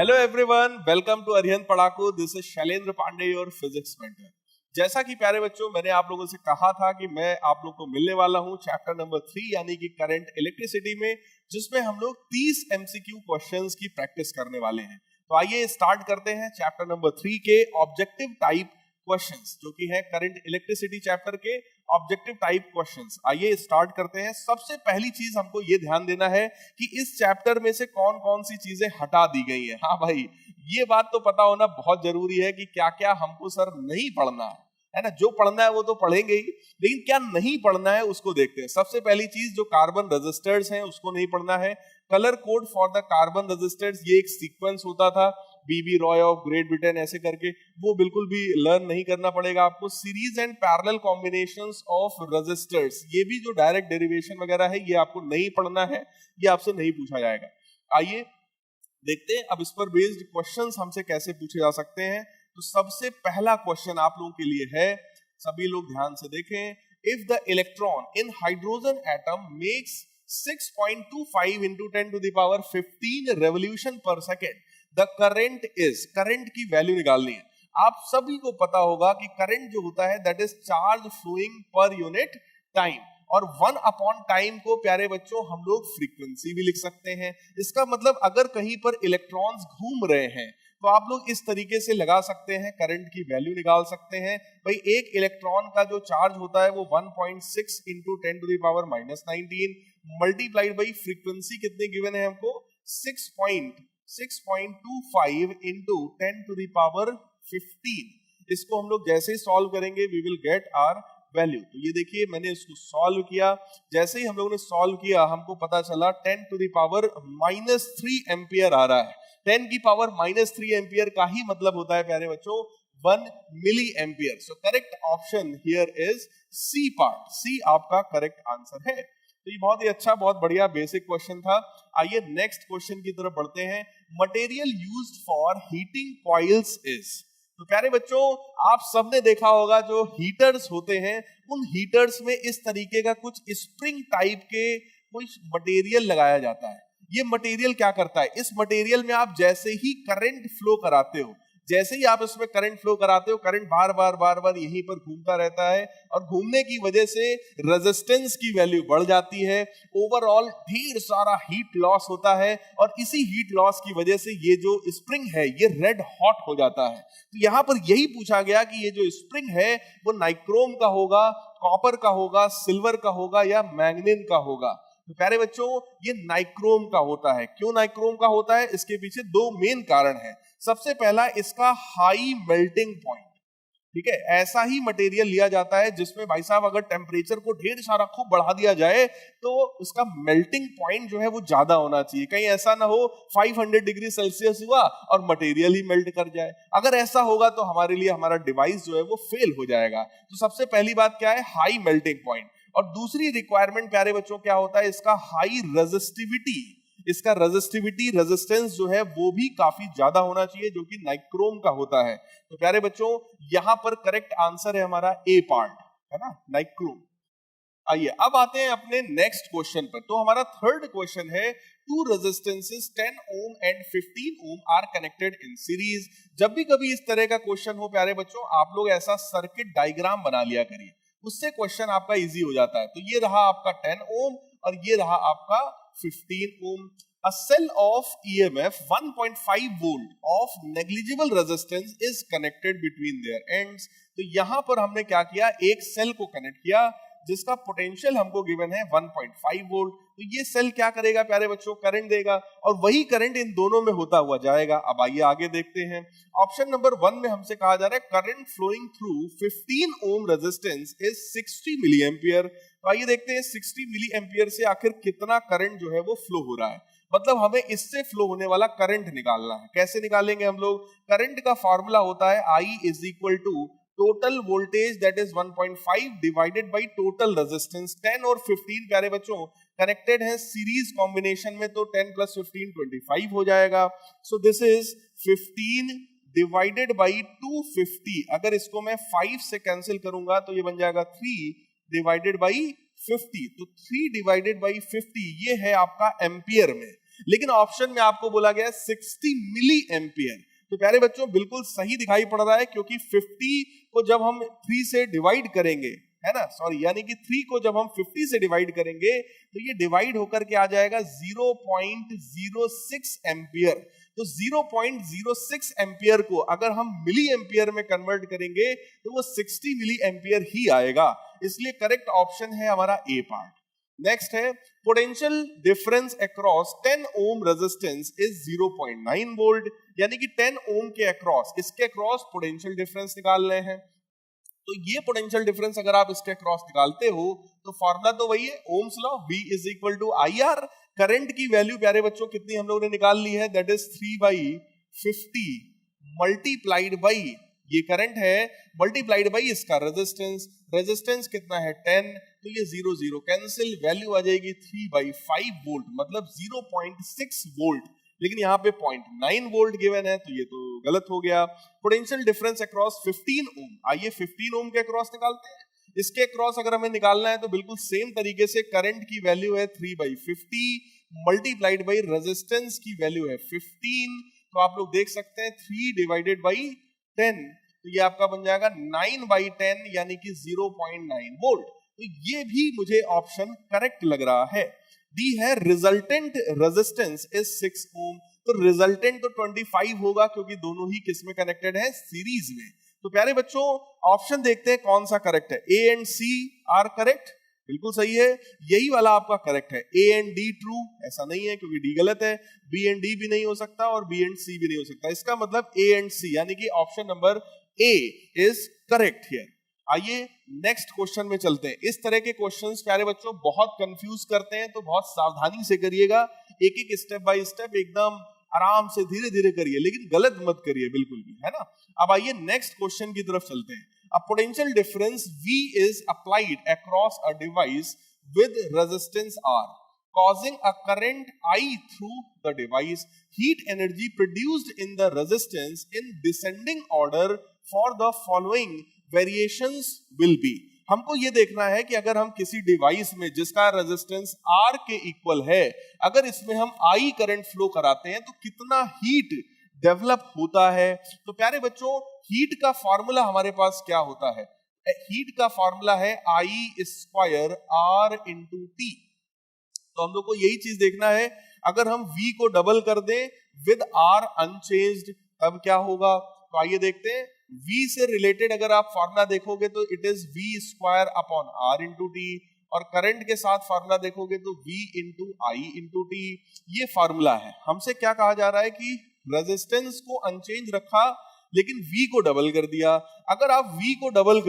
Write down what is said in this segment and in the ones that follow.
Hello everyone, welcome to Arihant Padhaku. This is Shailendra Pandey, your physics mentor. जैसा कि प्यारे बच्चों, मैंने आप लोगों से कहा था कि मैं आप लोगों को मिलने वाला हूं चैप्टर नंबर 3 यानी कि करंट इलेक्ट्रिसिटी में, जिसमें हम लोग 30 एमसीक्यू क्वेश्चंस की प्रैक्टिस करने वाले हैं। तो आइए स्टार्ट करते हैं चैप्टर नंबर 3 के ऑब्जेक्टिव टाइप क्वेश्चंस, जो कि है करंट इलेक्ट्रिसिटी चैप्टर के ऑब्जेक्टिव टाइप क्वेश्चंस। आइए स्टार्ट करते हैं। सबसे पहली चीज हमको ये ध्यान देना है कि इस चैप्टर में से कौन कौन सी चीजें हटा दी गई है। हाँ भाई, ये बात तो पता होना बहुत जरूरी है कि क्या क्या हमको सर नहीं पढ़ना है ना। जो पढ़ना है वो तो पढ़ेंगे ही, लेकिन क्या नहीं पढ़ना है उसको देखते हैं। सबसे पहली चीज, जो कार्बन रेजिस्टर्स हैं उसको नहीं पढ़ना है। Colour code for the carbon resistors, ये एक सीक्वेंस होता था, B B Roy of Great Britain ऐसे करके, वो बिल्कुल भी लर्न नहीं करना पड़ेगा आपको। Series and parallel combinations of resistors, ये भी जो डायरेक्ट डेरिवेशन वगैरह है, ये आपको नहीं पढ़ना है, ये आपसे नहीं पूछा जाएगा। आइए देखते हैं अब इस पर बेस्ड क्वेश्चंस हमसे कैसे पूछे जा सकते हैं। तो सबसे पहला क्वेश्चन आप लोगों के लिए है, सभी लोग ध्यान से देखें। If the electron in hydrogen atom makes 6.25 into 10 to the power 15 revolution per second, the current is, current की वैल्यू निकालनी है। आप सभी को पता होगा कि करंट जो होता है that is charge flowing per unit time, और 1 टाइम को प्यारे बच्चों हम लोग फ्रीक्वेंसी भी लिख सकते हैं। इसका मतलब अगर कहीं पर इलेक्ट्रॉन्स घूम रहे हैं तो आप लोग इस तरीके से लगा सकते हैं, करंट की वैल्यू निकाल सकते हैं। भाई एक इलेक्ट्रॉन का जो चार्ज होता है वो 1.6 into 10 to the power -19 multiplied by frequency कितने गिवन है हमको, 6.25 into 10 to the power 15। इसको हम लोग जैसे ही सॉल्व करेंगे we will get our value. तो ये देखिए मैंने इसको सॉल्व किया, जैसे ही हम लोगों ने सॉल्व किया हमको पता चला 10 to the power -3 एम्पियर आ रहा है। 10 की पावर -3 एम्पियर का ही मतलब होता है प्यारे बच्चों 1 milliampere. So correct option here is C part, C आपका करेक्ट आंसर है। तो ये बहुत ही अच्छा, बहुत बढ़िया बेसिक क्वेश्चन था। आइए नेक्स्ट क्वेश्चन की तरफ बढ़ते हैं। Material used for heating coils is. तो प्यारे बच्चों, आप सबने देखा होगा जो हीटर्स होते हैं, उन हीटर्स में इस तरीके का कुछ स्प्रिंग टाइप के कुछ मटेरियल लगाया जाता है। ये मटेरियल क्या करता है, इस मटेरियल में आप जैसे ही करंट फ्लो कराते हो, जैसे ही आप इसमें करंट फ्लो कराते हो, करंट बार बार यहीं पर घूमता रहता है, और घूमने की वजह से रेजिस्टेंस की वैल्यू बढ़ जाती है। ओवरऑल ढेर सारा हीट लॉस होता है, और इसी हीट लॉस की वजह से ये जो स्प्रिंग है ये रेड हॉट हो जाता है। तो यहां पर यही पूछा गया कि ये जो स्प्रिंग है वो नाइक्रोम का होगा, कॉपर का होगा, सिल्वर का होगा या मैग्नीन का होगा। तो प्यारे बच्चों, ये नाइक्रोम का होता है। क्यों नाइक्रोम का होता है, इसके पीछे दो मेन कारण हैं। सबसे पहला, इसका हाई मेल्टिंग पॉइंट। ठीक है, ऐसा ही मटेरियल लिया जाता है जिसमें भाई साहब अगर टेम्परेचर को ढेर सारा खूब बढ़ा दिया जाए तो उसका मेल्टिंग पॉइंट जो है वो ज्यादा होना चाहिए। कहीं ऐसा ना हो 500 डिग्री सेल्सियस हुआ और मटेरियल ही मेल्ट कर जाए। अगर ऐसा होगा तो हमारे लिए हमारा डिवाइस जो है वो फेल हो जाएगा। तो सबसे पहली बात क्या है, हाई मेल्टिंग पॉइंट। और दूसरी रिक्वायरमेंट प्यारे बच्चों क्या होता है, इसका हाई रेजिस्टिविटी। इसका रेजिस्टेंस जो है वो भी काफी ज्यादा होना चाहिए, जो कि नाइक्रोम का होता है। तो प्यारे बच्चों, यहां पर करेक्ट आंसर है हमारा ए पार्ट, है ना, नाइक्रोम। आइए अब आते हैं अपने नेक्स्ट क्वेश्चन पर। तो हमारा थर्ड क्वेश्चन है, two resistances 10 ohm and 15 ohm are connected in series. जब भी कभी इस तरह का क्वेश्चन हो प्यारे बच्चों, आप लोग ऐसा सर्किट डायग्राम बना लिया करिए, उससे क्वेश्चन आपका इजी हो जाता है। तो ये रहा आपका 10 ओम और ये रहा आपका 15 ओम। A cell of EMF 1.5 volt of negligible resistance is connected between their ends। तो यहां पर हमने क्या किया, एक सेल को कनेक्ट किया जिसका पोटेंशियल हमको गिवन है 1.5 वोल्ट। तो ये सेल क्या करेगा प्यारे बच्चों, करंट देगा, और वही करंट इन दोनों में होता हुआ जाएगा। अब आइए आगे देखते हैं। ऑप्शन नंबर 1 में हमसे कहा जा रहा है current flowing through 15 ohm resistance is 60 milli ampere. तो आइए देखते हैं 60 मिली एम्पियर से आखिर कितना करंट जो है वो फ्लो हो रहा है। मतलब हमें इससे फ्लो होने वाला करंट निकालना है। कैसे निकालेंगे हम लोग, करंट का फॉर्मूला होता है I is equal to total voltage that is 1.5 divided by total resistance. 10 और 15 प्यारे बच्चों कनेक्टेड है सीरीज कॉम्बिनेशन में, तो 10 + 15 25 हो जाएगा। सो दिस इज 15 डिवाइडेड बाई 250। अगर इसको मैं 5 से कैंसिल करूंगा तो ये बन जाएगा 3 डिवाइडेड बाई 50। तो 3 डिवाइडेड बाई 50 ये है आपका एम्पियर में। लेकिन ऑप्शन में आपको बोला गया 60 मिली एम्पियर। तो प्यारे बच्चों बिल्कुल सही दिखाई पड़ रहा है, क्योंकि 50 को जब हम 3 से डिवाइड करेंगे, है ना, सॉरी, यानी कि 3 को जब हम 50 से डिवाइड करेंगे तो ये डिवाइड होकर के आ जाएगा 0.06 एम्पियर। तो 0.06 एम्पियर को अगर हम मिली एम्पियर में कन्वर्ट करेंगे तो वो 60 मिली एम्पियर ही आएगा। इसलिए करेक्ट ऑप्शन है हमारा ए पार्ट। नेक्स्ट है potential difference across 10 Om resistance is 0.9 volt, यानी कि 10 ओम के अक्रॉस, इसके अक्रॉस पोटेंशियल डिफरेंस निकाल रहे हैं। तो ये पोटेंशियल डिफरेंस अगर आप इसके अक्रॉस निकालते हो तो फॉर्मूला तो वही है, Ohm's law, V is equal to IR। Current की वैल्यू प्यारे बच्चों कितनी हम लोगों ने निकाल ली है, दैट इज 3/50 मल्टीप्लाइड बाई, ये करंट है, मल्टीप्लाइड बाई इसका रेजिस्टेंस, रेजिस्टेंस कितना है 10, तो ये 0 0 कैंसिल, वैल्यू आ जाएगी 3/5 वोल्ट, मतलब 0.6 वोल्ट। लेकिन यहाँ पे 0.9 वोल्ट गिवन है, तो ये तो गलत हो गया। पोटेंशियल डिफरेंस अक्रॉस 15 ओम, आइए 15 ओम के अक्रॉस निकालते हैं। इसके अक्रॉस अगर हमें निकालना है तो बिल्कुल सेम तरीके से करंट की वैल्यू है 3/50 मल्टीप्लाइड बाई रेजिस्टेंस की वैल्यू है 15, तो आप लोग देख सकते हैं 3 डिवाइडेड बाई 10, तो ये आपका बन जाएगा 9/10 यानी कि 0.9 वोल्ट। तो ये भी मुझे ऑप्शन करेक्ट लग रहा है। डी है रिजल्टेंट रेजिस्टेंस इज 6 ओम, तो रिजल्टेंट तो 25 होगा क्योंकि दोनों ही किस में कनेक्टेड है, सीरीज में। तो प्यारे बच्चों ऑप्शन देखते हैं कौन सा करेक्ट है, A and C are correct, बिल्कुल सही है, यही वाला आपका करेक्ट है। ए एंड डी ट्रू, ऐसा नहीं है क्योंकि डी गलत है, बी एंड डी भी नहीं हो सकता और बी एंड सी भी नहीं हो सकता, इसका मतलब ए एंड सी, यानी कि option number A is correct here. आइए नेक्स्ट क्वेश्चन में चलते हैं। इस तरह के क्वेश्चंस प्यारे बच्चों बहुत कंफ्यूज करते हैं, तो बहुत सावधानी से करिएगा, एक एक स्टेप बाय स्टेप एकदम आराम से धीरे धीरे करिए, लेकिन गलत मत करिए बिल्कुल भी, है ना। अब आइए नेक्स्ट क्वेश्चन की तरफ चलते हैं। A potential difference V is applied across a device with resistance R, causing a current I through the device. Heat energy produced in the resistance in descending order for the following variations will be. हमको ये देखना है कि अगर हम किसी device में जिसका रेजिस्टेंस R के इक्वल है, अगर इसमें हम I करंट फ्लो कराते हैं तो कितना हीट डेवलप होता है। तो प्यारे बच्चों हीट का फॉर्मूला हमारे पास क्या होता है, हीट का फॉर्मूला है I² R इंटू T। तो हम लोग को यही चीज देखना है, अगर हम V को डबल कर दें विद R अनचेंज्ड तब क्या होगा। तो आइए देखते हैं, V से रिलेटेड अगर आप फॉर्मूला देखोगे तो it is V² upon R into T, और करंट के साथ फॉर्मूला देखोगे तो V into I into T। ये फॉर्मूला है। हमसे क्या कहा जा रहा है कि रेजिस्टेंस को अनचेंज रखा लेकिन V को डबल कर दिया। अगर आप V को डबल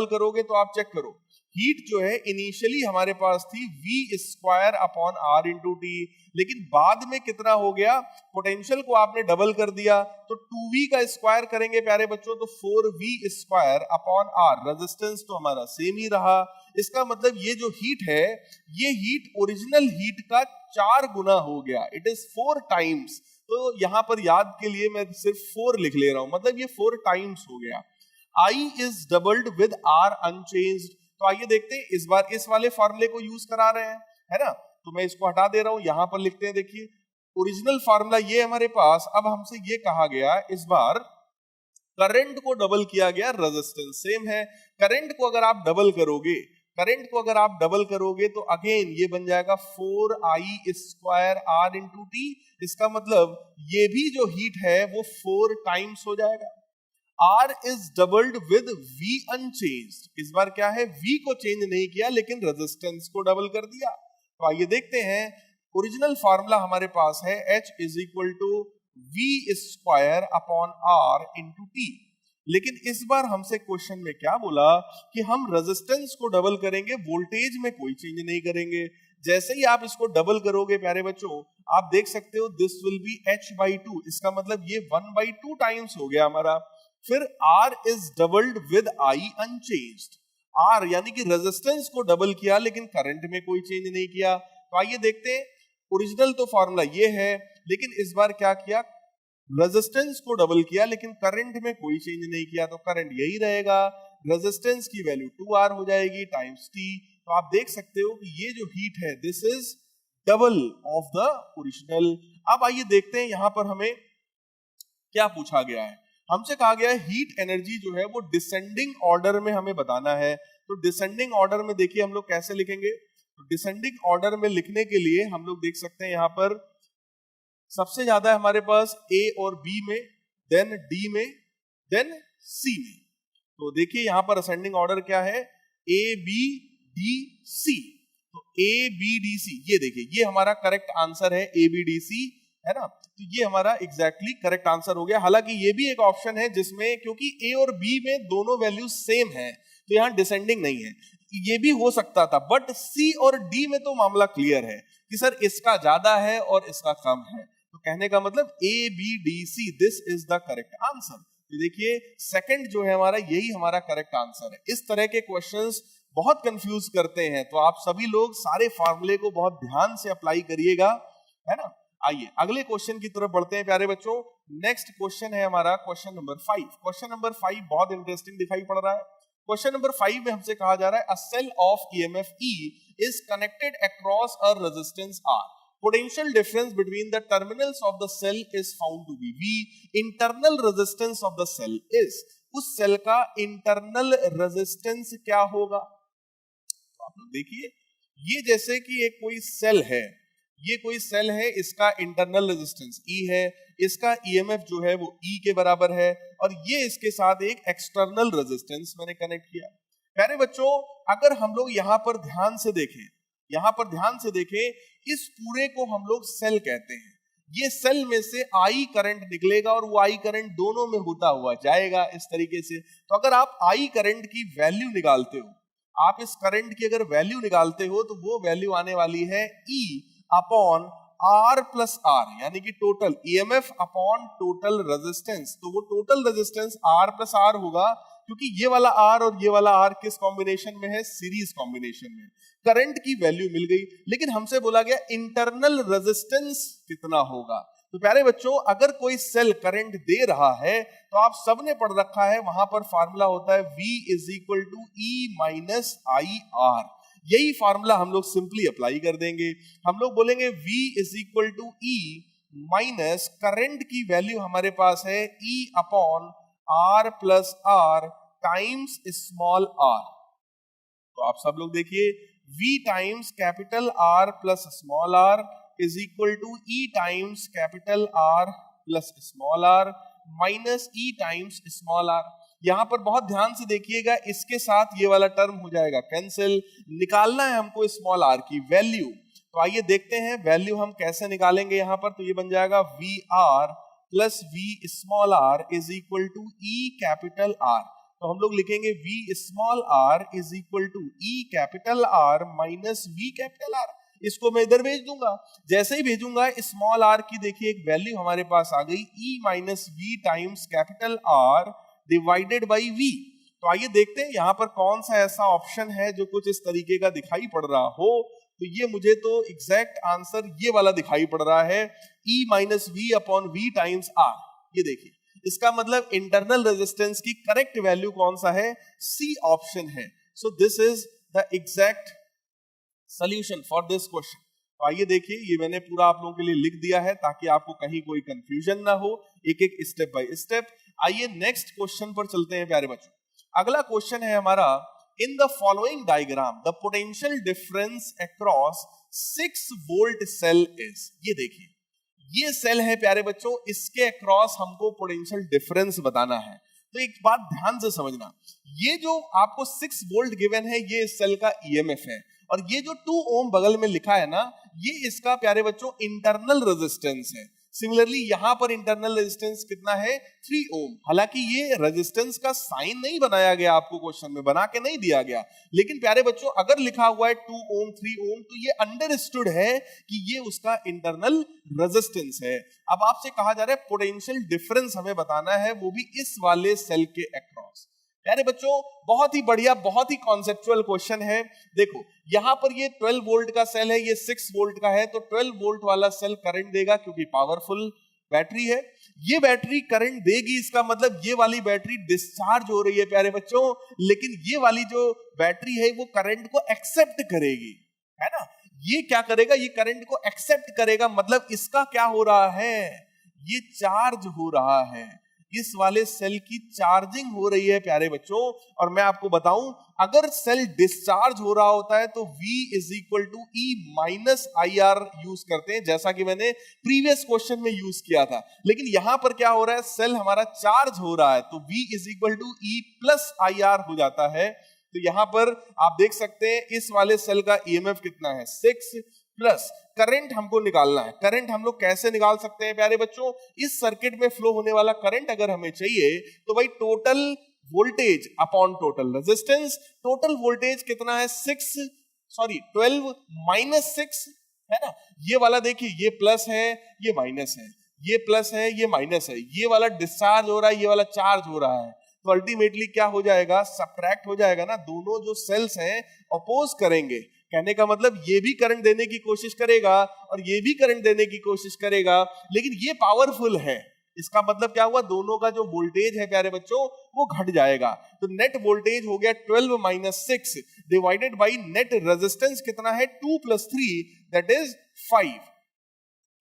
करोगे तो आप चेक करो, हीट जो है इनिशियली हमारे पास थी V² upon R into T, लेकिन बाद में कितना हो गया, पोटेंशियल को आपने डबल कर दिया तो 2V का स्क्वायर करेंगे प्यारे बच्चों तो 4V² अपॉन R, रेजिस्टेंस तो हमारा सेम ही रहा। इसका मतलब ये जो हीट है ये हीट ओरिजिनल हीट का 4 गुना हो गया, इट इज 4 टाइम्स। तो यहां पर याद के लिए मैं सिर्फ 4 लिख ले रहा हूं, मतलब ये 4 टाइम्स हो गया। I is doubled with R unchanged। तो आइए देखते हैं, इस बार इस वाले फॉर्मूले को यूज करा रहे हैं, है ना, तो मैं इसको हटा दे रहा हूं, यहां पर लिखते हैं। देखिए ओरिजिनल फॉर्मूला ये हमारे पास, अब हमसे ये कहा गया इस बार करंट को डबल किया गया, रेजिस्टेंस सेम है। करंट को अगर आप डबल करोगे तो अगेन ये बन जाएगा 4I² R इंटू T। इसका मतलब ये भी जो हीट है वो 4 टाइम्स हो जाएगा। R is doubled with V unchanged, इस बार क्या है, V को चेंज नहीं किया लेकिन रेजिस्टेंस को डबल कर दिया। तो आइए देखते हैं, ओरिजिनल फार्मूला हमारे पास है H is equal to V² upon R into T, लेकिन इस बार हमसे क्वेश्चन में क्या बोला कि हम रेजिस्टेंस को डबल करेंगे, वोल्टेज में कोई चेंज नहीं करेंगे। जैसे ही आप इसको डबल करोगे प्यारे बच्चों आप देख सकते हो दिस विल बी H/2, इसका मतलब ये 1/2 टाइम्स हो गया हमारा। फिर R is doubled with I unchanged, R यानी कि रेजिस्टेंस को डबल किया लेकिन करंट में कोई चेंज नहीं किया। तो आइए देखते हैं, ओरिजिनल तो फॉर्मूला ये है लेकिन इस बार क्या किया, रेजिस्टेंस को डबल किया लेकिन करंट में कोई चेंज नहीं किया, तो करंट यही रहेगा, रेजिस्टेंस की वैल्यू 2R हो जाएगी टाइम्स T। तो आप देख सकते हो कि ये जो हीट है this is double of the original. अब आइए देखते हैं यहां पर हमें क्या पूछा गया है। हमसे कहा गया है हीट एनर्जी जो है वो डिसेंडिंग ऑर्डर में हमें बताना है। तो डिसेंडिंग ऑर्डर में देखिए हम लोग कैसे लिखेंगे। तो डिसेंडिंग ऑर्डर में लिखने के लिए हम लोग देख सकते हैं यहां पर सबसे ज्यादा है हमारे पास ए और बी में, देन डी में, देन सी में। तो देखिए यहां पर असेंडिंग ऑर्डर क्या है, ए बी डी सी। तो ए बी डी सी, ये देखिए ये हमारा करेक्ट आंसर है, ए बी डी सी, है ना। तो ये हमारा एग्जैक्टली करेक्ट आंसर हो गया। हालांकि ये भी एक ऑप्शन है जिसमें क्योंकि ए और बी में दोनों वैल्यूज सेम है तो यहाँ डिसेंडिंग नहीं है, ये भी हो सकता था। बट सी और डी में तो मामला क्लियर है कि सर इसका ज्यादा है और इसका कम है। तो कहने का मतलब A B D C, this is the correct answer. तो देखिए सेकंड जो है हमारा, यही हमारा करेक्ट आंसर है। इस तरह के क्वेश्चंस बहुत कंफ्यूज करते हैं, तो आप सभी लोग सारे फार्मूले को बहुत ध्यान से अप्लाई करिएगा, है ना। आइए अगले क्वेश्चन की तरफ बढ़ते हैं प्यारे बच्चों। नेक्स्ट क्वेश्चन है हमारा क्वेश्चन नंबर 5। क्वेश्चन नंबर 5 बहुत इंटरेस्टिंग दिखाई पड़ रहा है। क्वेश्चन नंबर 5 में हमसे कहा जा रहा है a cell of EMF E is connected across a resistance R. Potential difference between the terminals of the cell is found to be V. Internal resistance of the cell is, उस cell का internal resistance क्या होगा। तो आप लोग देखिए ये जैसे कि एक कोई सेल है, ये कोई सेल है, इसका इंटरनल रेजिस्टेंस E है, इसका EMF जो है वो E के बराबर है, और ये इसके साथ एक एक्सटर्नल रेजिस्टेंस मैंने कनेक्ट किया। प्यारे बच्चों अगर हम लोग यहाँ पर ध्यान से देखें, यहां पर ध्यान से देखें, इस पूरे को हम लोग सेल कहते हैं। ये सेल में से आई करंट निकलेगा और वो आई करंट दोनों में होता हुआ जाएगा इस तरीके से। तो अगर आप आई करंट की वैल्यू निकालते हो, आप इस करंट की अगर वैल्यू निकालते हो तो वो वैल्यू आने वाली है E upon R plus R, यानी कि total EMF upon total resistance. तो वो total resistance R plus R होगा, क्योंकि ये वाला R और ये वाला R किस कॉम्बिनेशन में है, सीरीज कॉम्बिनेशन में। करंट की वैल्यू मिल गई, लेकिन हमसे बोला गया इंटरनल रेजिस्टेंस कितना होगा। तो प्यारे बच्चों अगर कोई सेल करंट दे रहा है तो आप सबने पढ़ रखा है, वहां पर फार्मूला होता है V is equal to E minus I R. यही फार्मूला हम लोग सिंपली अप्लाई कर देंगे। हम लोग बोलेंगे V is equal to E minus current की वैल्यू हमारे पास है E upon R plus R times small r। तो आप सब लोग देखिए V times capital R plus small r is equal to E times capital R plus small r minus E times small r। यहां पर बहुत ध्यान से देखिएगा, इसके साथ ये वाला टर्म हो जाएगा कैंसिल। निकालना है हमको स्मॉल r की वैल्यू, तो आइए देखते हैं वैल्यू हम कैसे निकालेंगे यहां पर। तो ये बन जाएगा VR plus V small r is equal to E capital R। तो हम लोग लिखेंगे V small r is equal to E capital R minus V capital R। इसको मैं इधर भेज दूंगा, जैसे ही भेजूंगा स्मॉल r की देखिए एक वैल्यू हमारे पास आ गई E minus V times capital R divided by V। तो आइए देखते हैं यहाँ पर कौन सा ऐसा ऑप्शन है जो कुछ इस तरीके का दिखाई पड़ रहा हो। तो ये मुझे तो एग्जैक्ट आंसर ये वाला दिखाई पड़ रहा है, E minus V upon V times R। ये देखिए इसका मतलब इंटरनल रेजिस्टेंस की करेक्ट वैल्यू कौन सा है, C ऑप्शन है। सो this is the exact solution for this question. तो आइए देखिए ये मैंने पूरा आप लोगों के लिए लिख दिया है ताकि आपको कहीं कोई कंफ्यूजन ना हो, एक एक स्टेप बाय स्टेप। आइए नेक्स्ट क्वेश्चन पर चलते हैं प्यारे बच्चों। अगला क्वेश्चन है हमारा, in the following diagram the potential difference across 6 volt cell is. ये देखिए ये सेल है प्यारे बच्चों, इसके अक्रॉस हमको पोटेंशियल डिफरेंस बताना है। तो एक बात ध्यान से समझना, ये जो आपको 6 वोल्ट गिवन है ये इस सेल का ईएमएफ है, और ये जो 2 ओम बगल में लिखा है ना, ये इसका प्यारे बच्चों इंटरनल रेजिस्टेंस है। सिमिलरली यहां पर इंटरनल रेजिस्टेंस कितना है, 3 ओम। हालांकि ये रेजिस्टेंस का साइन नहीं बनाया गया, आपको क्वेश्चन में बना के नहीं दिया गया, लेकिन प्यारे बच्चों अगर लिखा हुआ है 2 ओम 3 ओम तो ये अंडरस्टूड है कि ये उसका इंटरनल रेजिस्टेंस है। अब आपसे कहा जा रहा है पोटेंशियल डिफरेंस हमें बताना है, वो भी इस वाले सेल के अक्रॉस। प्यारे बच्चों बहुत ही बढ़िया, बहुत ही कॉन्सेप्चुअल क्वेश्चन है। देखो यहां पर ये 12 वोल्ट का सेल है, ये 6 वोल्ट का है, तो 12 वोल्ट वाला सेल करंट देगा क्योंकि पावरफुल बैटरी है। ये बैटरी करंट देगी, इसका मतलब ये वाली बैटरी डिस्चार्ज हो रही है प्यारे बच्चों, लेकिन ये वाली जो बैटरी है वो करंट को एक्सेप्ट करेगी, है ना। ये क्या करेगा, ये करंट को एक्सेप्ट करेगा, मतलब इसका क्या हो रहा है, ये चार्ज हो रहा है, इस वाले सेल की चार्जिंग हो रही है प्यारे बच्चों। और मैं आपको बताऊं, अगर सेल डिस्चार्ज हो रहा होता है तो V is equal to E minus I R use करते हैं, जैसा कि मैंने प्रीवियस क्वेश्चन में यूज किया था। लेकिन यहां पर क्या हो रहा है, सेल हमारा चार्ज हो रहा है तो V is equal to E plus I R हो जाता है। तो यहां पर आप देख सकते हैं इस वाले सेल का ईएमएफ कितना है 6 प्लस करंट हमको निकालना है। करंट हम लोग कैसे निकाल सकते हैं प्यारे बच्चों, इस सर्किट में फ्लो होने वाला करंट अगर हमें चाहिए तो भाई total voltage upon total resistance, total voltage कितना है 12 माइनस 6 है ना। ये वाला देखिए, ये प्लस है ये माइनस है, ये प्लस है ये माइनस है, ये वाला डिस्चार्ज हो रहा है ये वाला चार्ज हो रहा है। तो अल्टीमेटली क्या हो जाएगा, सब्ट्रैक्ट हो जाएगा ना, दोनों जो सेल्स हैं अपोज करेंगे। कहने का मतलब ये भी करंट देने की कोशिश करेगा और ये भी करंट देने की कोशिश करेगा, लेकिन ये पावरफुल है। इसका मतलब क्या हुआ, दोनों का जो वोल्टेज है प्यारे बच्चों वो घट जाएगा। तो नेट वोल्टेज हो गया 12 minus 6 divided by net resistance कितना है 2 प्लस 3 दैट इज 5।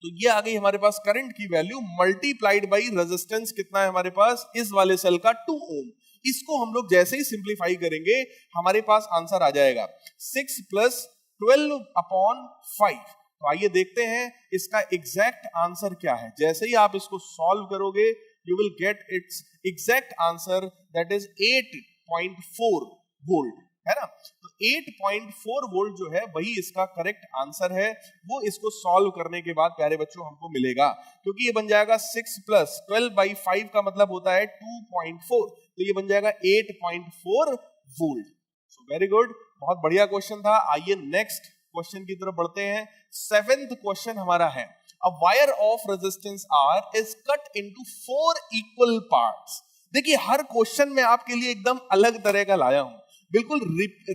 तो ये आ गई हमारे पास करंट की वैल्यू मल्टीप्लाइड बाई रेजिस्टेंस कितना है हमारे पास, इस वाले सेल का 2 ओम। इसको हम लोग जैसे ही सिंप्लीफाई करेंगे हमारे पास आंसर आ जाएगा 6 प्लस 12 अपॉन 5। तो आइए देखते हैं इसका एग्जैक्ट आंसर क्या है। जैसे ही आप इसको सॉल्व करोगे you will get it's exact answer that is 8.4 volt, है ना। तो 8.4 वोल्ट जो है वही इसका करेक्ट आंसर है। वो इसको सॉल्व करने के बाद प्यारे बच्चों हमको मिलेगा, क्योंकि ये बन जाएगा 6 प्लस 12 बाई 5 का मतलब होता है 2.4, तो ये बन जाएगा 8.4 वोल्ट। सो वेरी गुड, बहुत बढ़िया क्वेश्चन था। आइए नेक्स्ट क्वेश्चन की तरफ बढ़ते हैं। 7th क्वेश्चन हमारा है, a wire of resistance R is cut into 4 equal parts. देखिए हर क्वेश्चन में आपके लिए एकदम अलग तरह का लाया हूं, बिल्कुल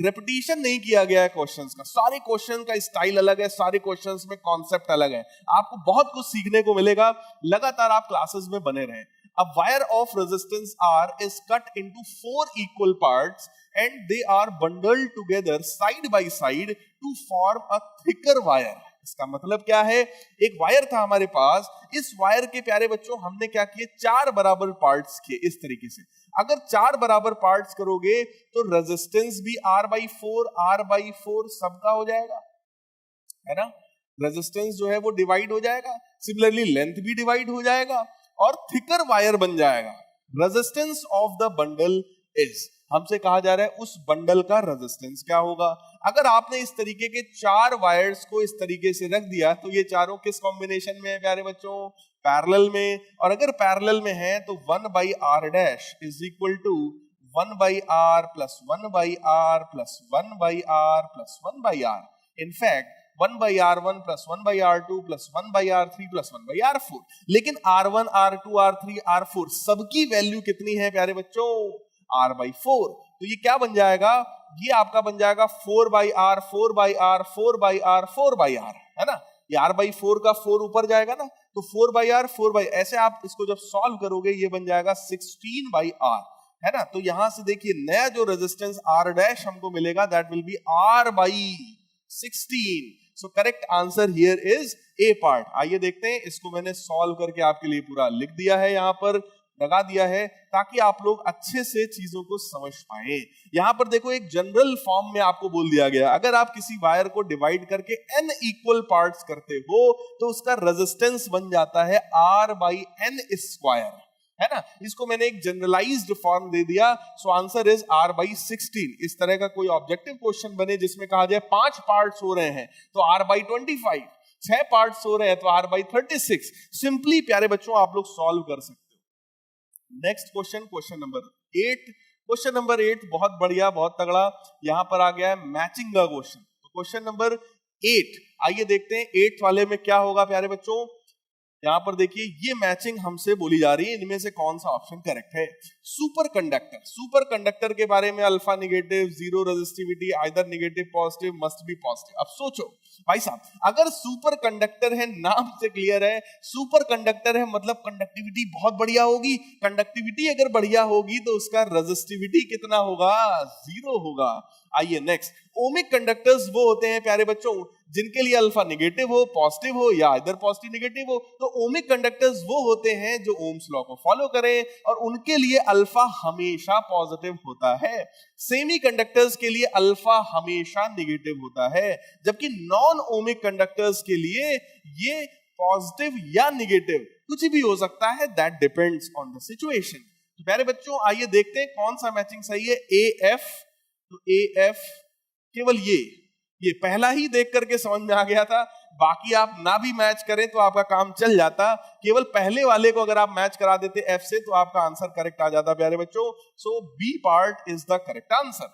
रेपिटेशन नहीं किया गया है क्वेश्चंस का। सारे क्वेश्चन का स्टाइल अलग है, सारे क्वेश्चंस में कॉन्सेप्ट अलग है। आपको बहुत कुछ सीखने को मिलेगा, लगातार आप क्लासेस में बने रहें। A wire of resistance R is cut into 4 equal parts and they are bundled together side by side to form a thicker wire. इसका मतलब क्या है, एक वायर था हमारे पास, इस वायर के प्यारे बच्चों हमने क्या किए, 4 बराबर पार्ट्स किए इस तरीके से। अगर 4 बराबर पार्ट्स करोगे तो रेजिस्टेंस भी R by 4 सबका हो जाएगा, है ना। रेजिस्टेंस जो है वो डिवाइड हो जाएगा, सिमिलरली लेंथ भी डिवाइड हो जाएगा और थिकर वायर बन जाएगा। Resistance of the bundle is, हमसे कहा जा रहा है उस बंडल का रेजिस्टेंस क्या होगा। अगर आपने इस तरीके के 4 वायर्स को इस तरीके से रख दिया तो ये चारों किस कॉम्बिनेशन में है प्यारे बच्चों, पैरेलल में। और अगर पैरेलल में है तो 1 by R dash is equal to 1 by R plus 1 by R plus 1 by R plus 1 by R. In fact 1 by R1 plus 1 by R2 plus 1 by R3 plus 1 by R4। लेकिन R1, R2, R3, R4 सबकी value कितनी है प्यारे बच्चों, R by 4। तो ये क्या बन जाएगा, ये आपका बन जाएगा 4 by R, 4 by R, 4 by R, 4 by R, है ना। ये R by 4 का 4 ऊपर जाएगा ना, तो 4 by R, 4 by, ऐसे आप इसको जब सॉल्व करोगे ये बन जाएगा 16 by R, है ना। तो यहां से देखिए नया जो रेजिस्टेंस R डैश हमको मिलेगा that will B R by 16। So correct answer here is a part. आइए देखते हैं, इसको मैंने सॉल्व करके आपके लिए पूरा लिख दिया है, यहां पर लगा दिया है ताकि आप लोग अच्छे से चीजों को समझ पाए। यहां पर देखो एक जनरल फॉर्म में आपको बोल दिया गया, अगर आप किसी वायर को डिवाइड करके n इक्वल पार्ट्स करते हो तो उसका रेजिस्टेंस बन जाता है R बाई n स्क्वायर, है ना। इसको मैंने एक जनरलाइज्ड फॉर्म दे दिया। So answer is R by 16। इस तरह का कोई ऑब्जेक्टिव क्वेश्चन बने जिसमें कहा जाए 5 पार्ट्स हो रहे हैं तो R बाई 25, 6 पार्ट्स हो रहे हैं तो R बाई 36, सिंपली प्यारे बच्चों आप लोग सॉल्व कर सकते हो। Next question, question number 8। Question number 8 बहुत बढ़िया, बहुत तगड़ा, यहां पर आ गया है मैचिंग का क्वेश्चन। तो क्वेश्चन नंबर 8 आइए देखते हैं 8 वाले में क्या होगा प्यारे बच्चों। यहां पर देखिए ये मैचिंग हमसे बोली जा रही है, इनमें से कौन सा ऑप्शन करेक्ट है। सुपर कंडक्टर, सुपर कंडक्टर के बारे में alpha negative, zero resistivity, either negative positive, must be positive. अब सोचो भाई साहब, अगर सुपर कंडक्टर है, नाम से क्लियर है सुपर कंडक्टर है मतलब कंडक्टिविटी बहुत बढ़िया होगी। कंडक्टिविटी अगर बढ़िया होगी तो उसका रेजिस्टिविटी कितना होगा, 0 होगा। आइए नेक्स्ट, ओमिक कंडक्टर्स वो होते हैं प्यारे बच्चों जिनके लिए अल्फा नेगेटिव हो, पॉजिटिव हो या इधर पॉजिटिव नेगेटिव हो। तो ओमिक कंडक्टर्स वो होते हैं जो ओम्स लॉ को फॉलो करें और उनके लिए अल्फा हमेशा पॉजिटिव होता है। सेमी कंडक्टर्स के लिए अल्फा हमेशा नेगेटिव होता है, जबकि नॉन ओमिक कंडक्टर्स के लिए ये पॉजिटिव या नेगेटिव कुछ भी हो सकता है, that depends on the situation. तो प्यारे बच्चों आइए देखते हैं कौन सा मैचिंग सही है। ए एफ, तो ए एफ केवल ये पहला ही देख करके समझ में आ गया था, बाकी आप ना भी मैच करें तो आपका काम चल जाता। केवल पहले वाले को अगर आप मैच करा देते एफ से तो आपका आंसर करेक्ट आ जाता प्यारे बच्चों। So B part is the correct answer.